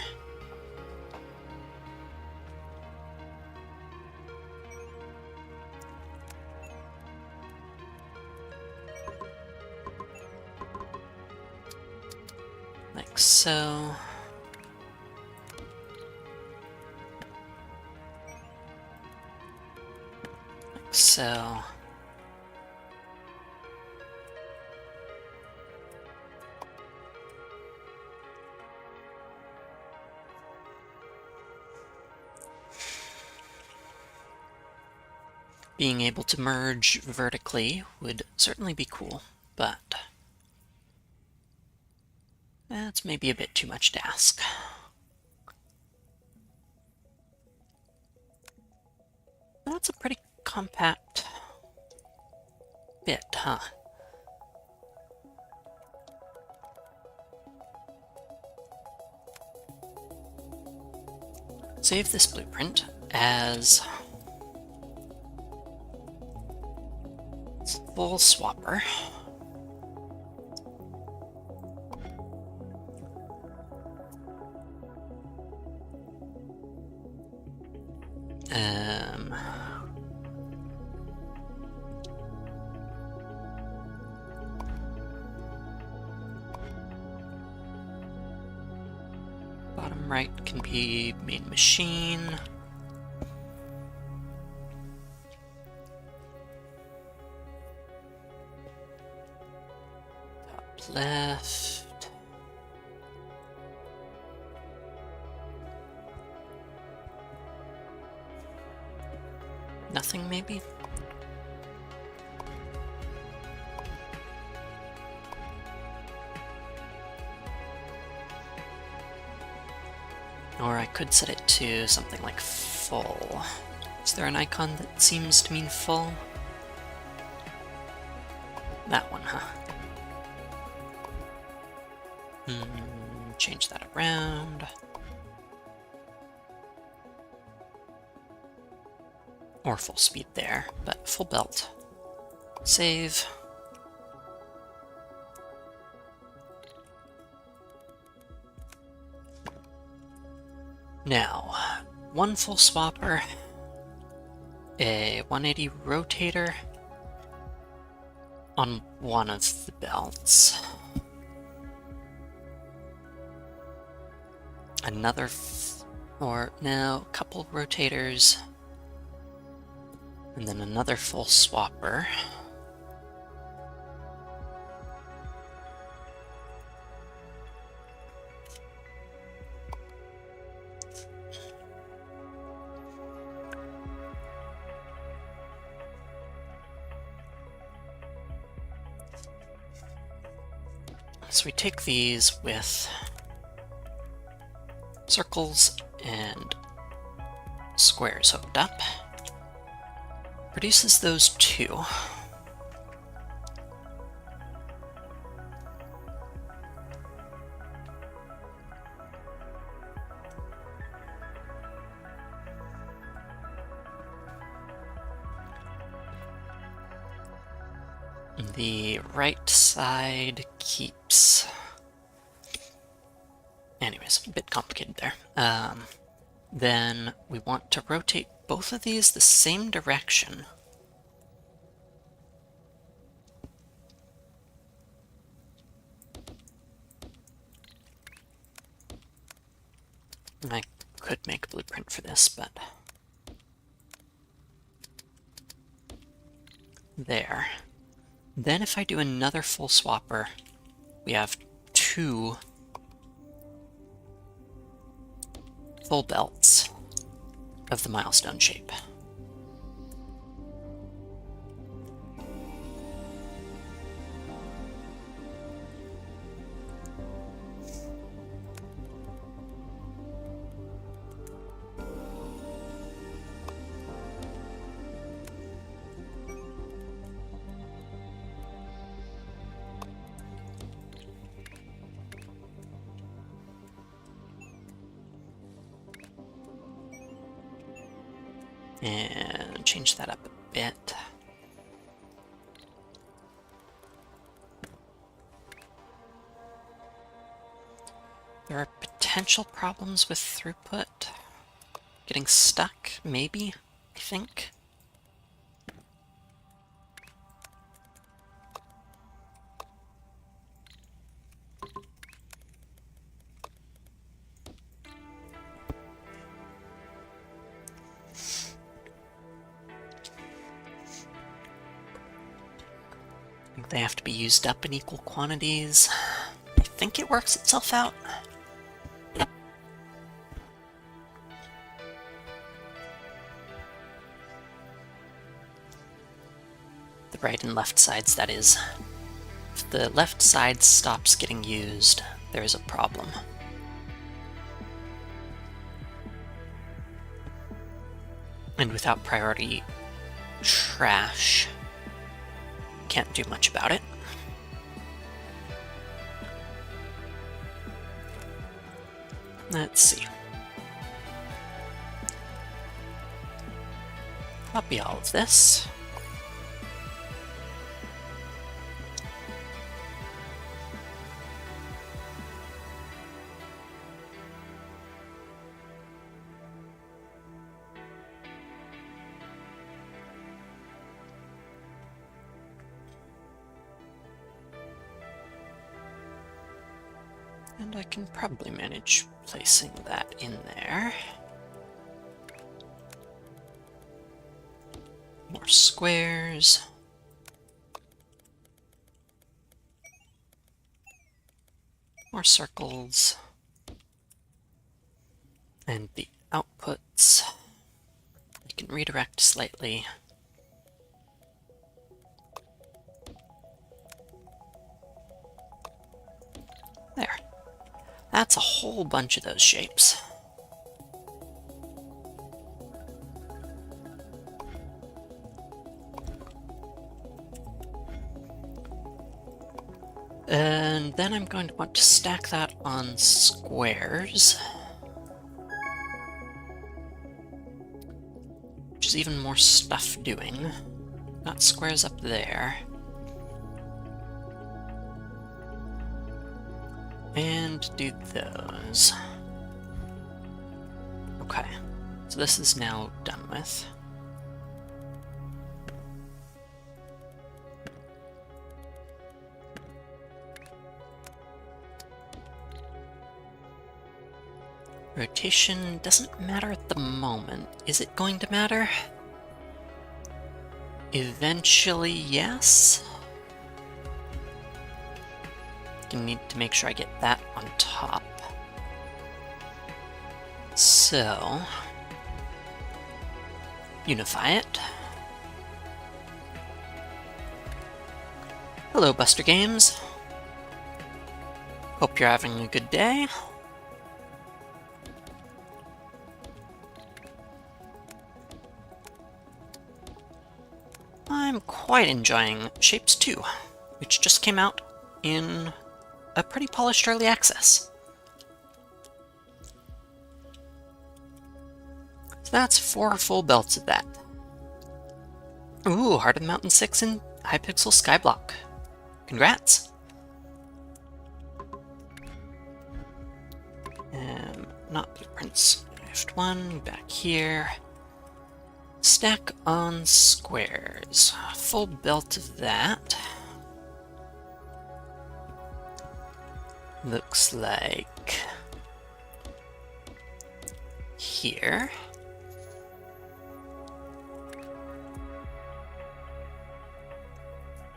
Like so. Like so. Being able to merge vertically would certainly be cool, but that's maybe a bit too much to ask. That's a pretty compact bit, huh? Save this blueprint as full swapper. Um, bottom right can be main machine. Top left. Nothing, maybe? Or I could set it to something like full. Is there an icon that seems to mean full? That one, huh? Change that around. Or full speed there, but full belt. Save. Now, one full swapper, a 180 rotator on one of the belts. Another, or no, a couple rotators, and then another full swapper. So we take these with circles and squares hooked up. Produces those two. The right side keeps... Anyways, a bit complicated there. Then we want to rotate both of these the same direction. I could make a blueprint for this, but... There. Then if I do another full swapper, we have two full belts of the milestone shape. And change that up a bit. There are potential problems with throughput. Getting stuck, maybe, I think. They have to be used up in equal quantities. I think it works itself out. The right and left sides, that is. If the left side stops getting used, there is a problem. And without priority trash, can't do much about it. Let's see. Copy all of this. And I can probably manage placing that in there. More squares. More circles. And the outputs, I can redirect slightly. There. That's a whole bunch of those shapes. And then I'm going to want to stack that on squares. Which is even more stuff doing. Got squares up there. And do those. Okay, so this is now done with. Rotation doesn't matter at the moment. Is it going to matter? Eventually, yes. I need to make sure I get that on top. So, unify it. Hello, Buster Games. Hope you're having a good day. I'm quite enjoying Shapez 2, which just came out in a pretty polished early access. So that's 4 full belts of that. Ooh, Heart of the Mountain 6 in Hypixel Skyblock. Congrats! Not blueprints. Shift 1, back here. Stack on squares. Full belt of that. Looks like here.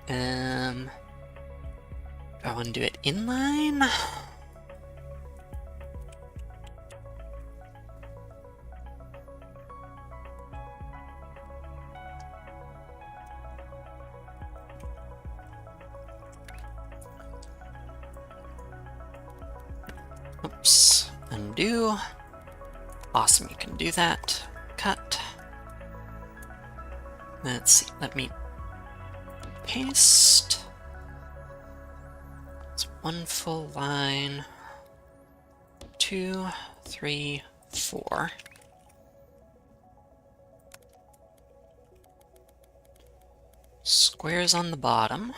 Do I want to do it inline? Oops, undo. Awesome, you can do that. Cut. Let's see, let me paste. It's 1 full line. 2, 3, 4. Squares on the bottom.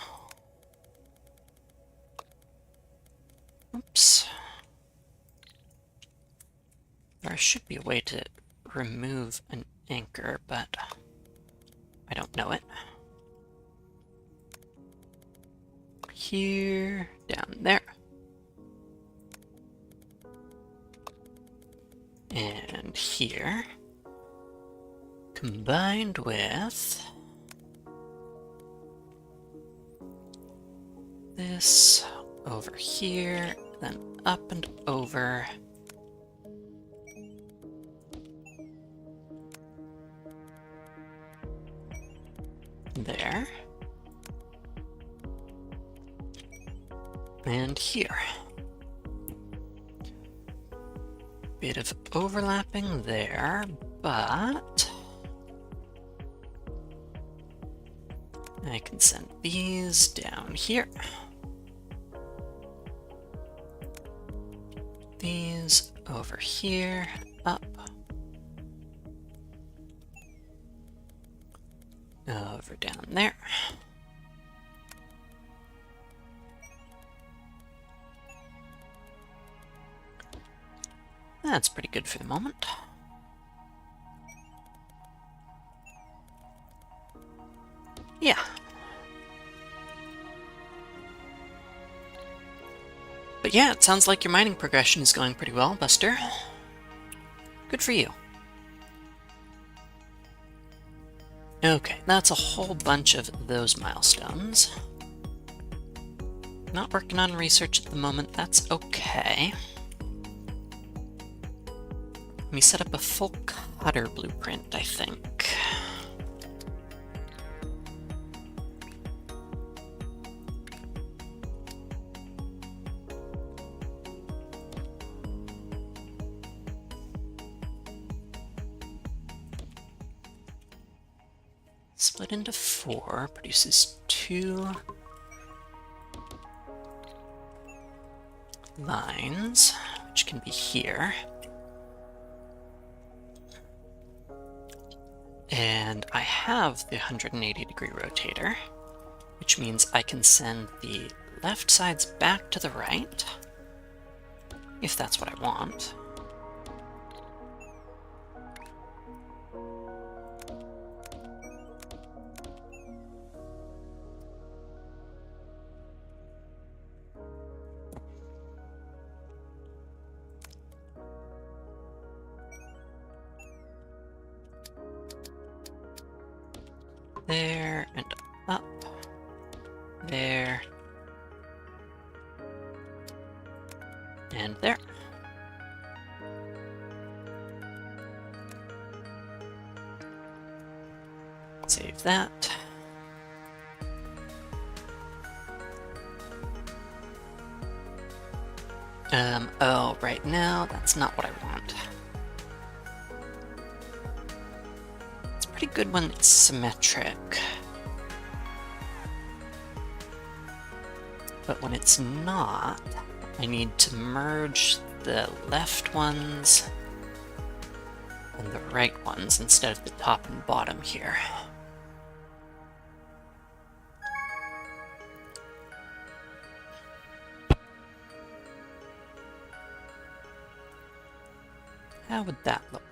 Oops. There should be a way to remove an anchor, but I don't know it. Here, down there. And here. Combined with this over here, then up and over. There. And here. Bit of overlapping there, but I can send these down here. These over here, up. Over down there. That's pretty good for the moment. Yeah. But But yeah, it sounds like your mining progression is going pretty well, Buster. Good for you. Okay, that's a whole bunch of those milestones. Not working on research at the moment, that's okay. Let me set up a full cutter blueprint, I think. Split into 4, produces 2 lines, which can be here. And I have the 180-degree rotator, which means I can send the left sides back to the right, if that's what I want. There, and up, there, and there. Save that. Oh, right now, that's not what I want. Pretty good when it's symmetric. But when it's not, I need to merge the left ones and the right ones instead of the top and bottom here. How would that look?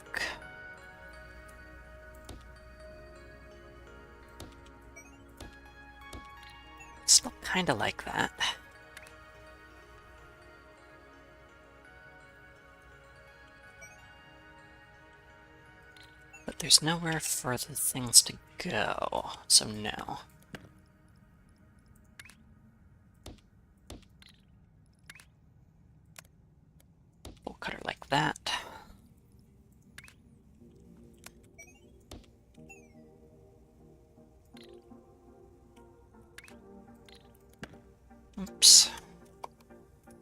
Still kind of like that. But there's nowhere for the things to go, so no. We'll cut her like that. Oops.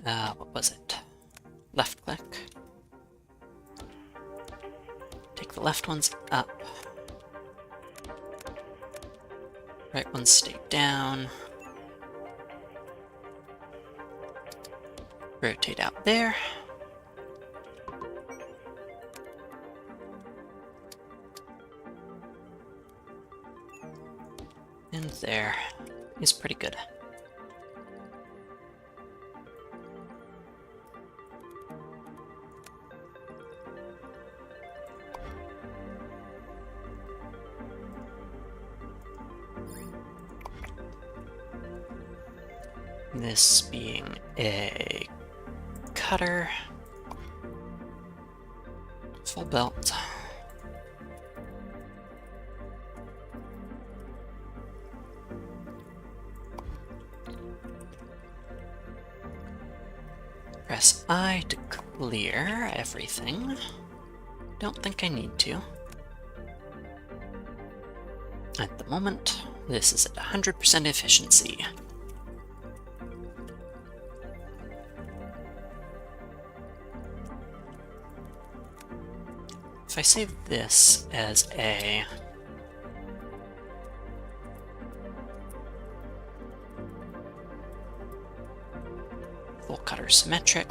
What was it? Left click. Take the left ones up. Right ones stay down. Rotate out there. And there is pretty good. This being a cutter, full belt, press I to clear everything. Don't think I need to. At the moment, this is at 100% efficiency. If I save this as a full cutter symmetric,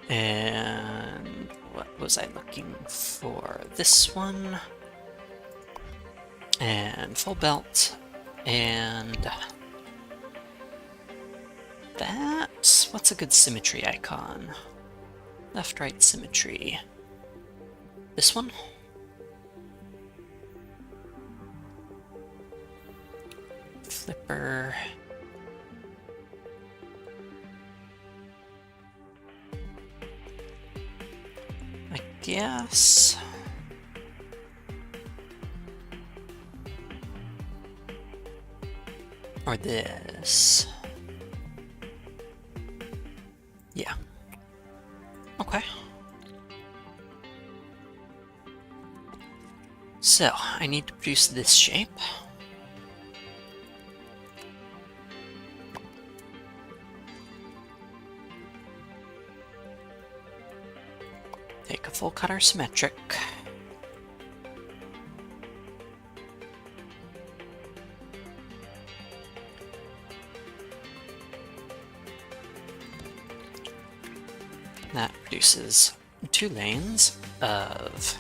and what was I looking for? This one, and full belt. And that's... what's a good symmetry icon? Left-right symmetry. This one? Flipper. I guess. Or this. Yeah. Okay. So, I need to produce this shape. Take a full cutter symmetric. That produces 2 lanes of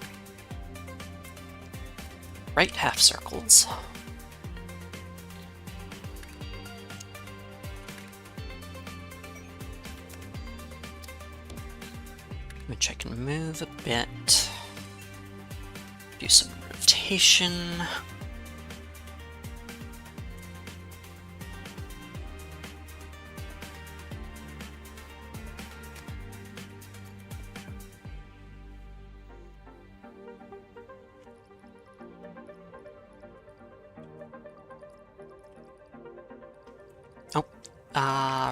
right half circles. Which I can move a bit. Do some rotation.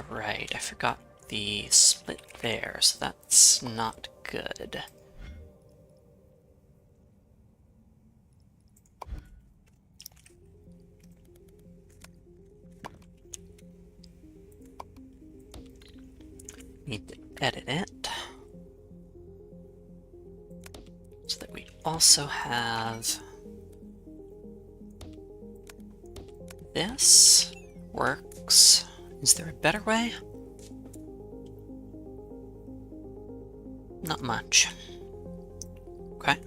Right, I forgot the split there, so that's not good. Need to edit it so that we also have this works. Is there a better way? Not much. Okay.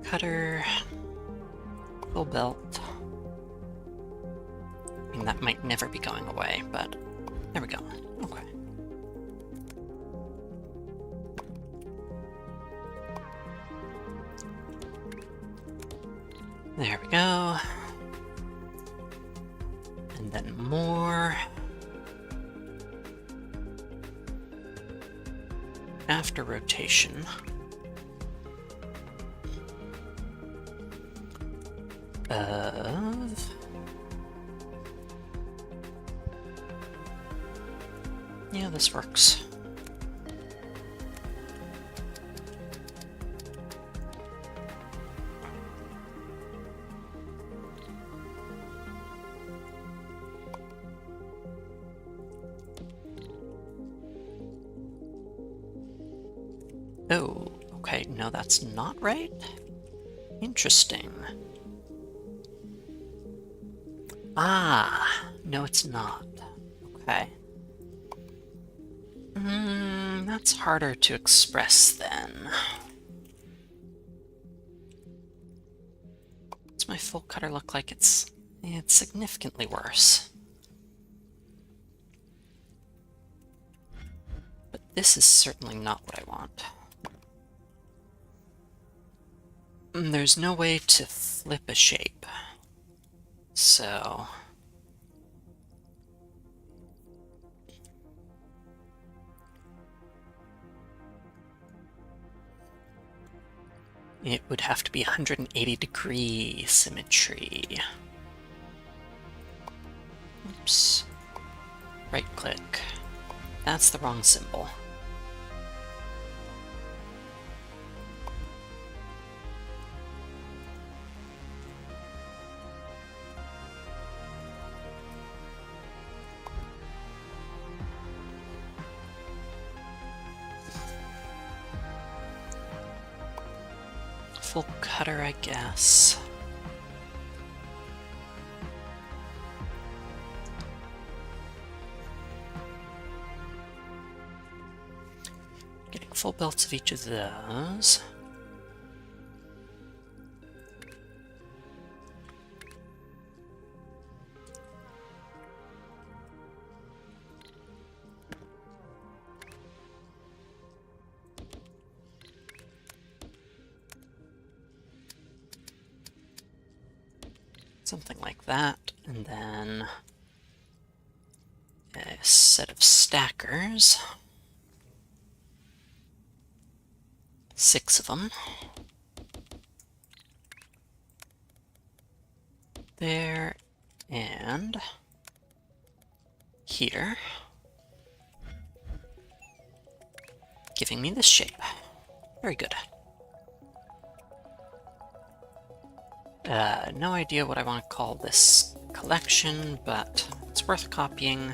Cutter, full belt. I mean, that might never be going away, but there we go. Okay. There we go. And then more. After rotation. Of yeah, this works. Oh, okay, no, that's not right. Interesting. Ah, no, it's not. Okay. That's harder to express then. What's my full cutter look like? It's significantly worse. But this is certainly not what I want. There's no way to flip a shape. So it would have to be 180-degree symmetry. Oops. Right-click. That's the wrong symbol. Full cutter, I guess. Getting full belts of each of those. Something like that, and then a set of stackers. 6 of them. There, and here. Giving me this shape. Very good. No idea what I want to call this collection, but it's worth copying.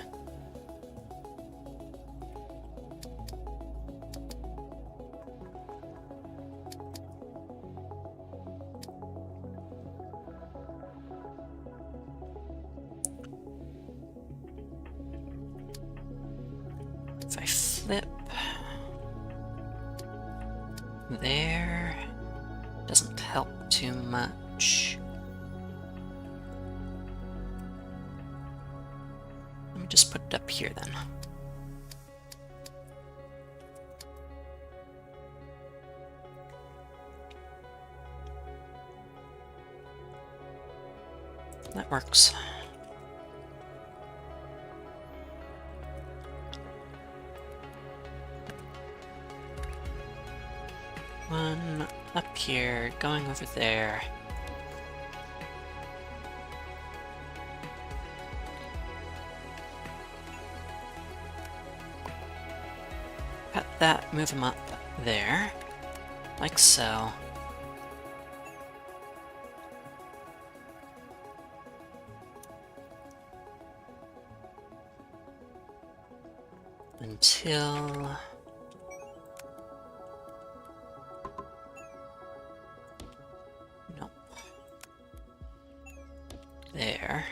If I flip there, doesn't help too much. Let me just put it up here then. That works. One up here, going over there. Cut that, move him up there, like so. Until... Nope. There.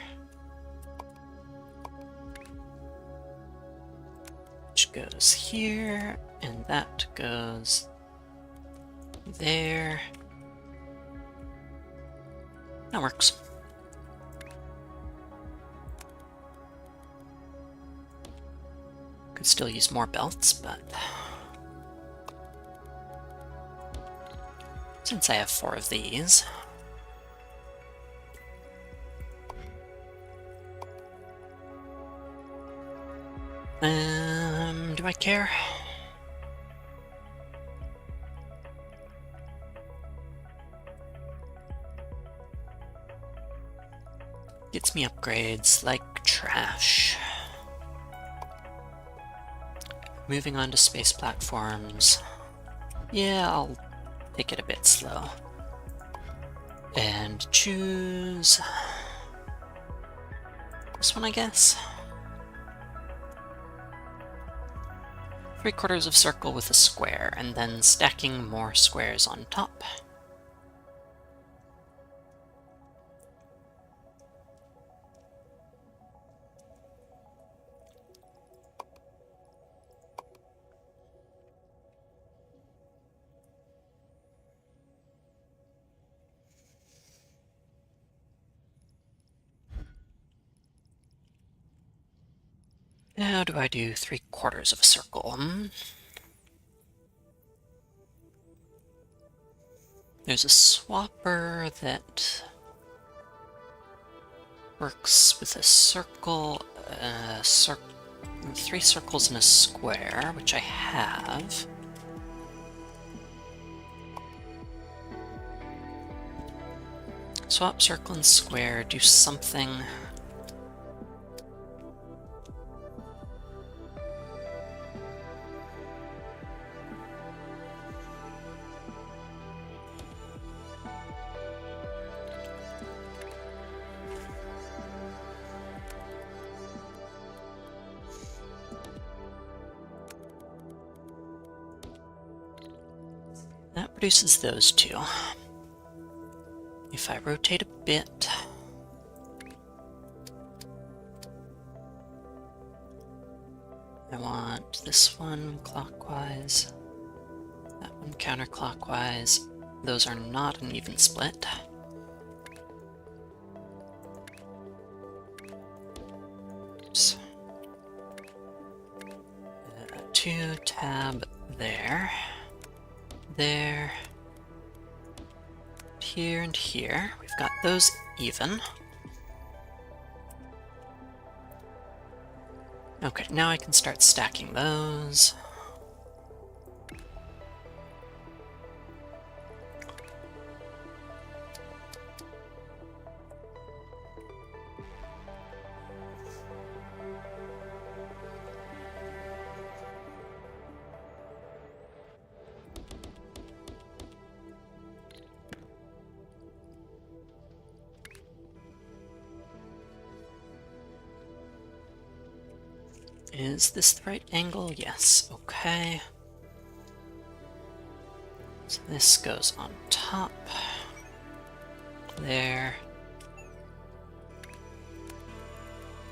Which goes here, and that goes there. That works. Could still use more belts, but since I have 4 of these, do I care? Gets me upgrades like trash. Moving on to space platforms. Yeah, I'll take it a bit slow. And choose this one, I guess. 3/4 of circle with a square, and then stacking more squares on top. How do I do 3/4 of a circle? There's a swapper that works with a circle, 3 circles and a square, which I have. Swap circle and square, do something. That produces those 2. If I rotate a bit, I want this one clockwise, that one counterclockwise. Those are not an even split. Oops. 2 tab there. There, here and here. We've got those even. Okay, now I can start stacking those. Is this the right angle? Yes, okay. So this goes on top. There.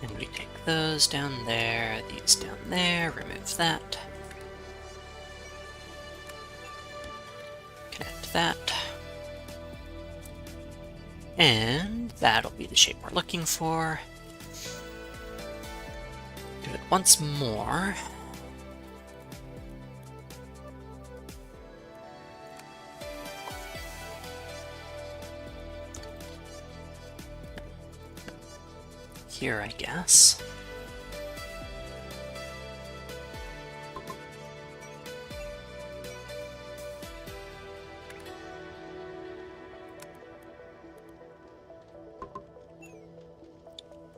And we take those down there, these down there, remove that. Connect that. And that'll be the shape we're looking for. Do it once more. Here, I guess.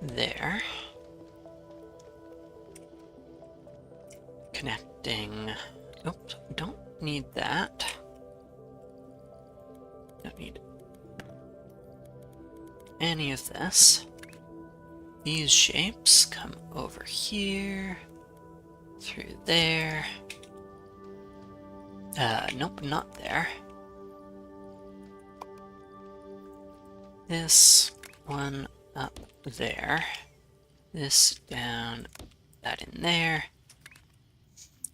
There. Connecting. Oops, don't need that. Don't need any of this. These shapes come over here, through there. Nope, not there. This one up there. This down, that in there.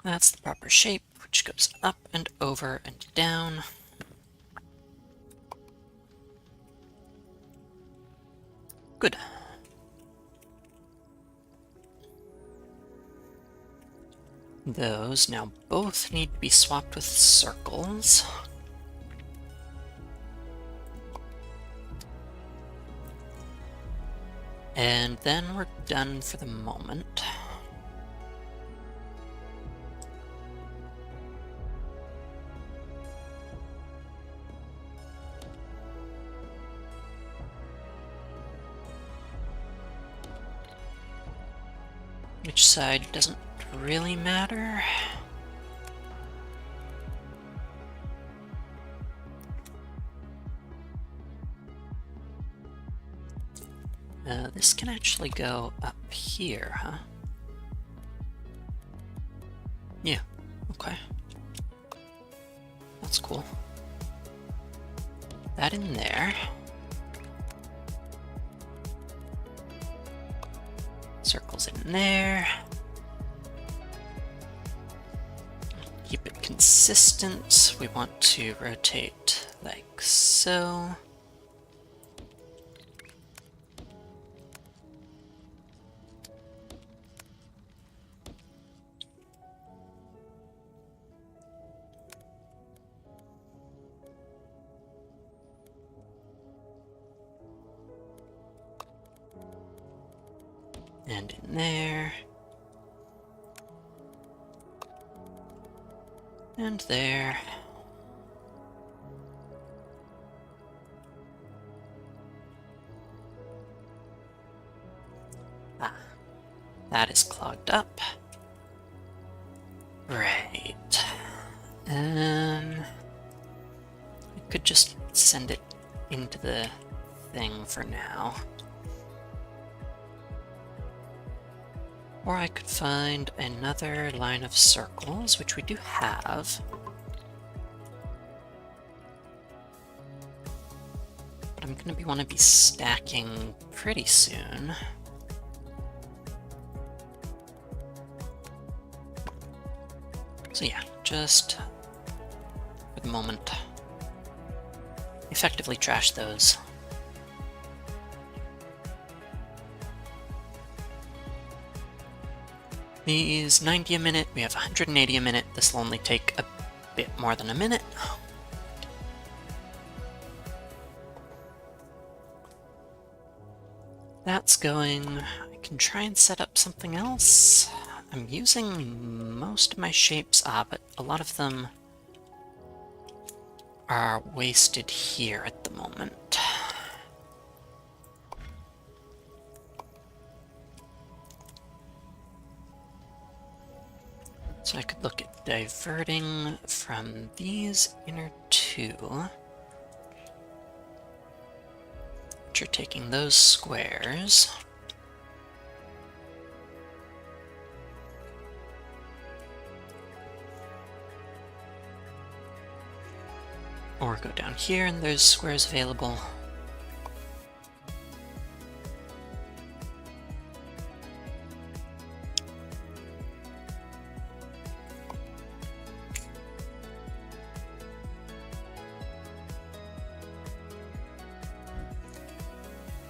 That's the proper shape, which goes up and over and down. Good. Those now both need to be swapped with circles. And then we're done for the moment. Which side doesn't really matter. This can actually go up here, huh? Yeah, okay. That's cool. That in there. Circles in there. Keep it consistent. We want to rotate like so. And in there. And there. Ah, that is clogged up. Right. I could just send it into the thing for now. Or I could find another line of circles, which we do have. But I'm gonna want to be stacking pretty soon. So yeah, just for the moment, effectively trash those. These 90 a minute, we have 180 a minute. This will only take a bit more than a minute. That's going. I Can try and set up something else. I'm using most of my shapes, but a lot of them are wasted here at the moment. So I could look at diverting from these inner two, which are taking those squares. Or go down here and there's squares available.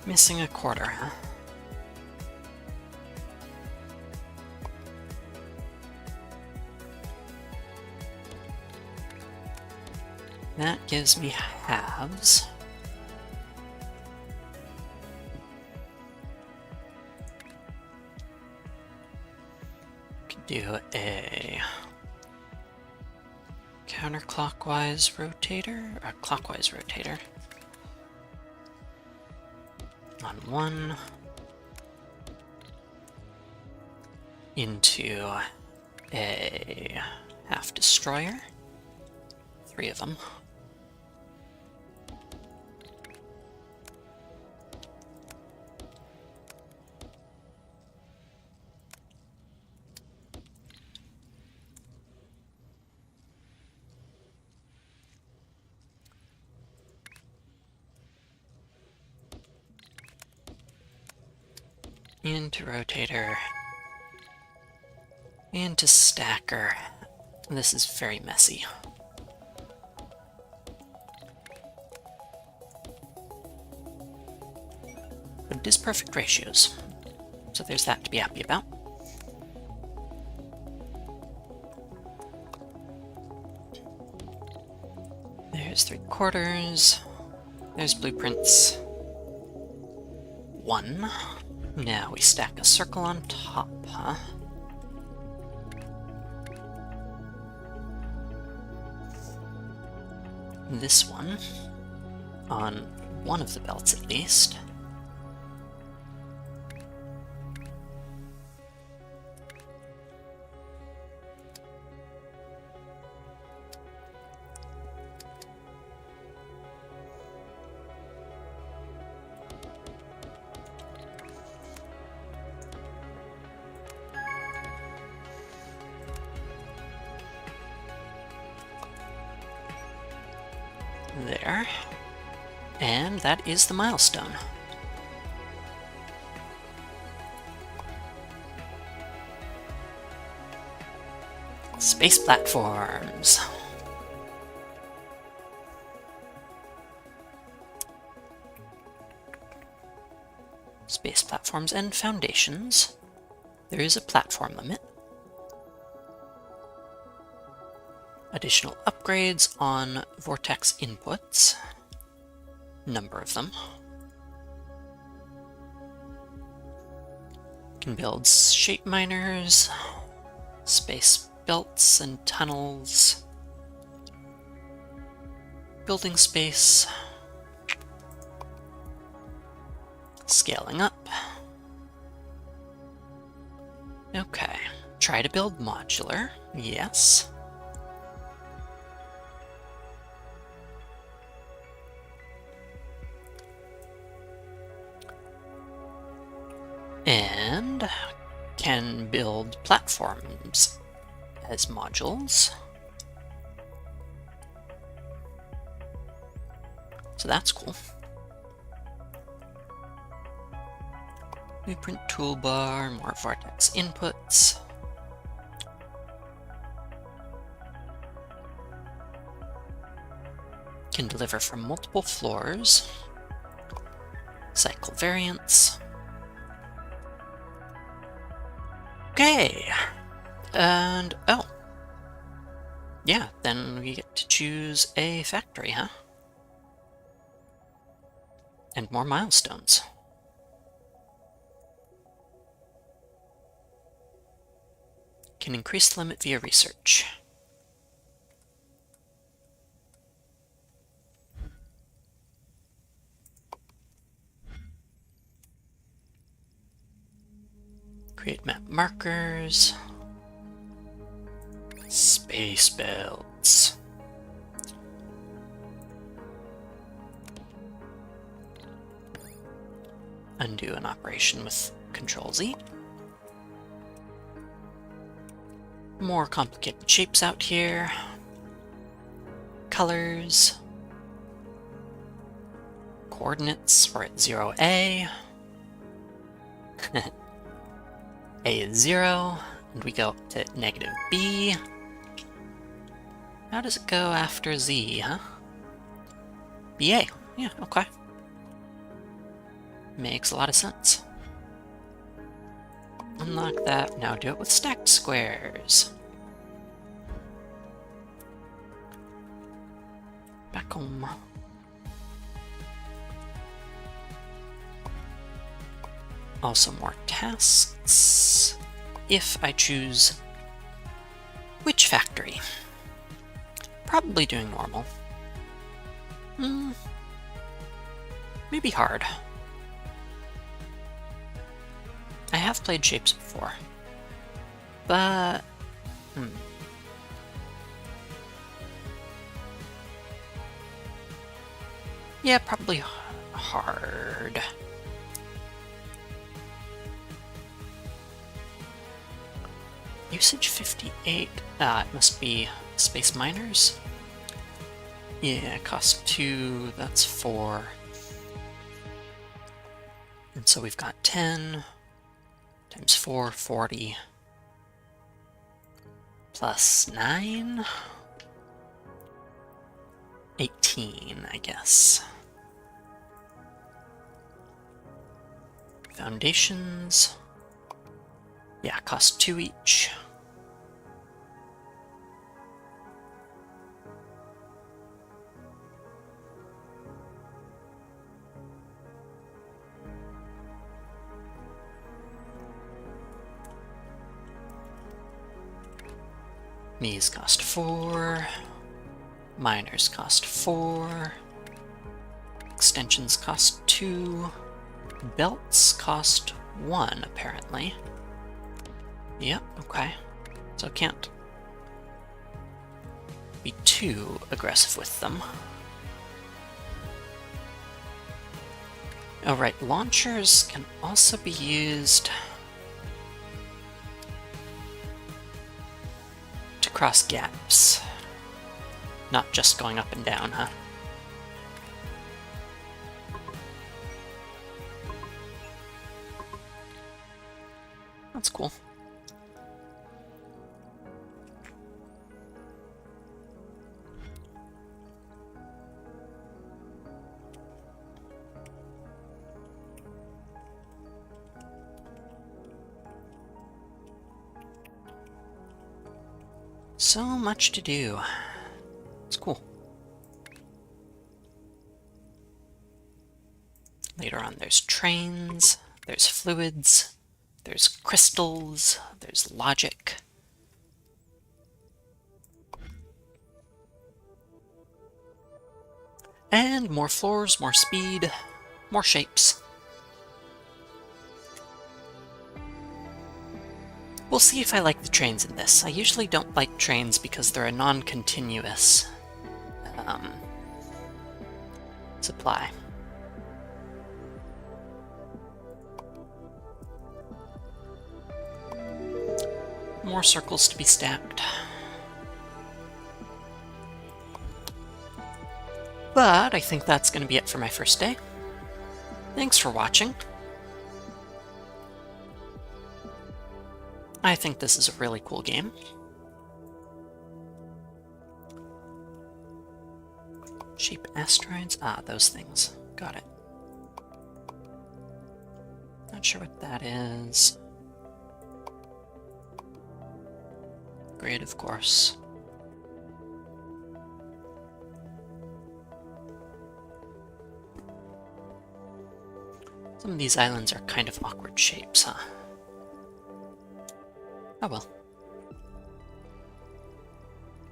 Missing a quarter, huh? That gives me halves. Could do a counterclockwise rotator, or clockwise rotator. On one. Into a half destroyer. 3 of them. Into rotator. Into stacker. This is very messy. But it is perfect ratios. So there's that to be happy about. There's 3/4. There's blueprints. 1. Now we stack a circle on top, huh? This one, on one of the belts at least. There. And that is the milestone. Space platforms. Space platforms and foundations. There is a platform limit. Additional upgrades on vortex inputs. Number of them. Can build shape miners, space belts and tunnels, building space, scaling up. Okay, try to build modular, yes. And can build platforms as modules. So that's cool. Blueprint toolbar, more vortex inputs. Can deliver from multiple floors. Cycle variants. Okay, and oh, yeah, then we get to choose a factory, huh? And more milestones. Can increase the limit via research. Create map markers. Space belts. Undo an operation with Control-Z. More complicated shapes out here. Colors. Coordinates, we're at 0A. A is 0, and we go up to -B. How does it go after Z, huh? BA. Yeah, okay. Makes a lot of sense. Unlock that. Now do it with stacked squares. Back home. Also more tasks. If I choose which factory? Probably doing normal. Maybe hard. I have played Shapes before, but yeah, probably hard. Usage 58. It must be space miners. Yeah, cost 2, that's 4. And so we've got 10 times 4, 40. Plus 9? 18, I guess. Foundations. Yeah, cost 2 each. These cost 4. Miners cost 4. Extensions cost 2. Belts cost 1, apparently. Yep, okay. So can't be too aggressive with them. Oh right, launchers can also be used to cross gaps. Not just going up and down, huh? That's cool. So much to do. It's cool. Later on there's trains, there's fluids, there's crystals, there's logic. And more floors, more speed, more shapes. We'll see if I like the trains in this. I usually don't like trains because they're a non-continuous supply. More circles to be stacked. But I think that's going to be it for my first day. Thanks for watching. I think this is a really cool game. Shape asteroids? Ah, those things. Got it. Not sure what that is. Grid, of course. Some of these islands are kind of awkward shapes, huh? Oh well.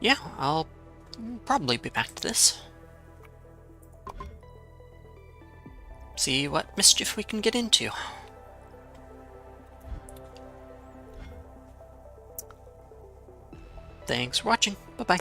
yeah, I'll probably be back to this. See what mischief we can get into. Thanks for watching. Bye-bye.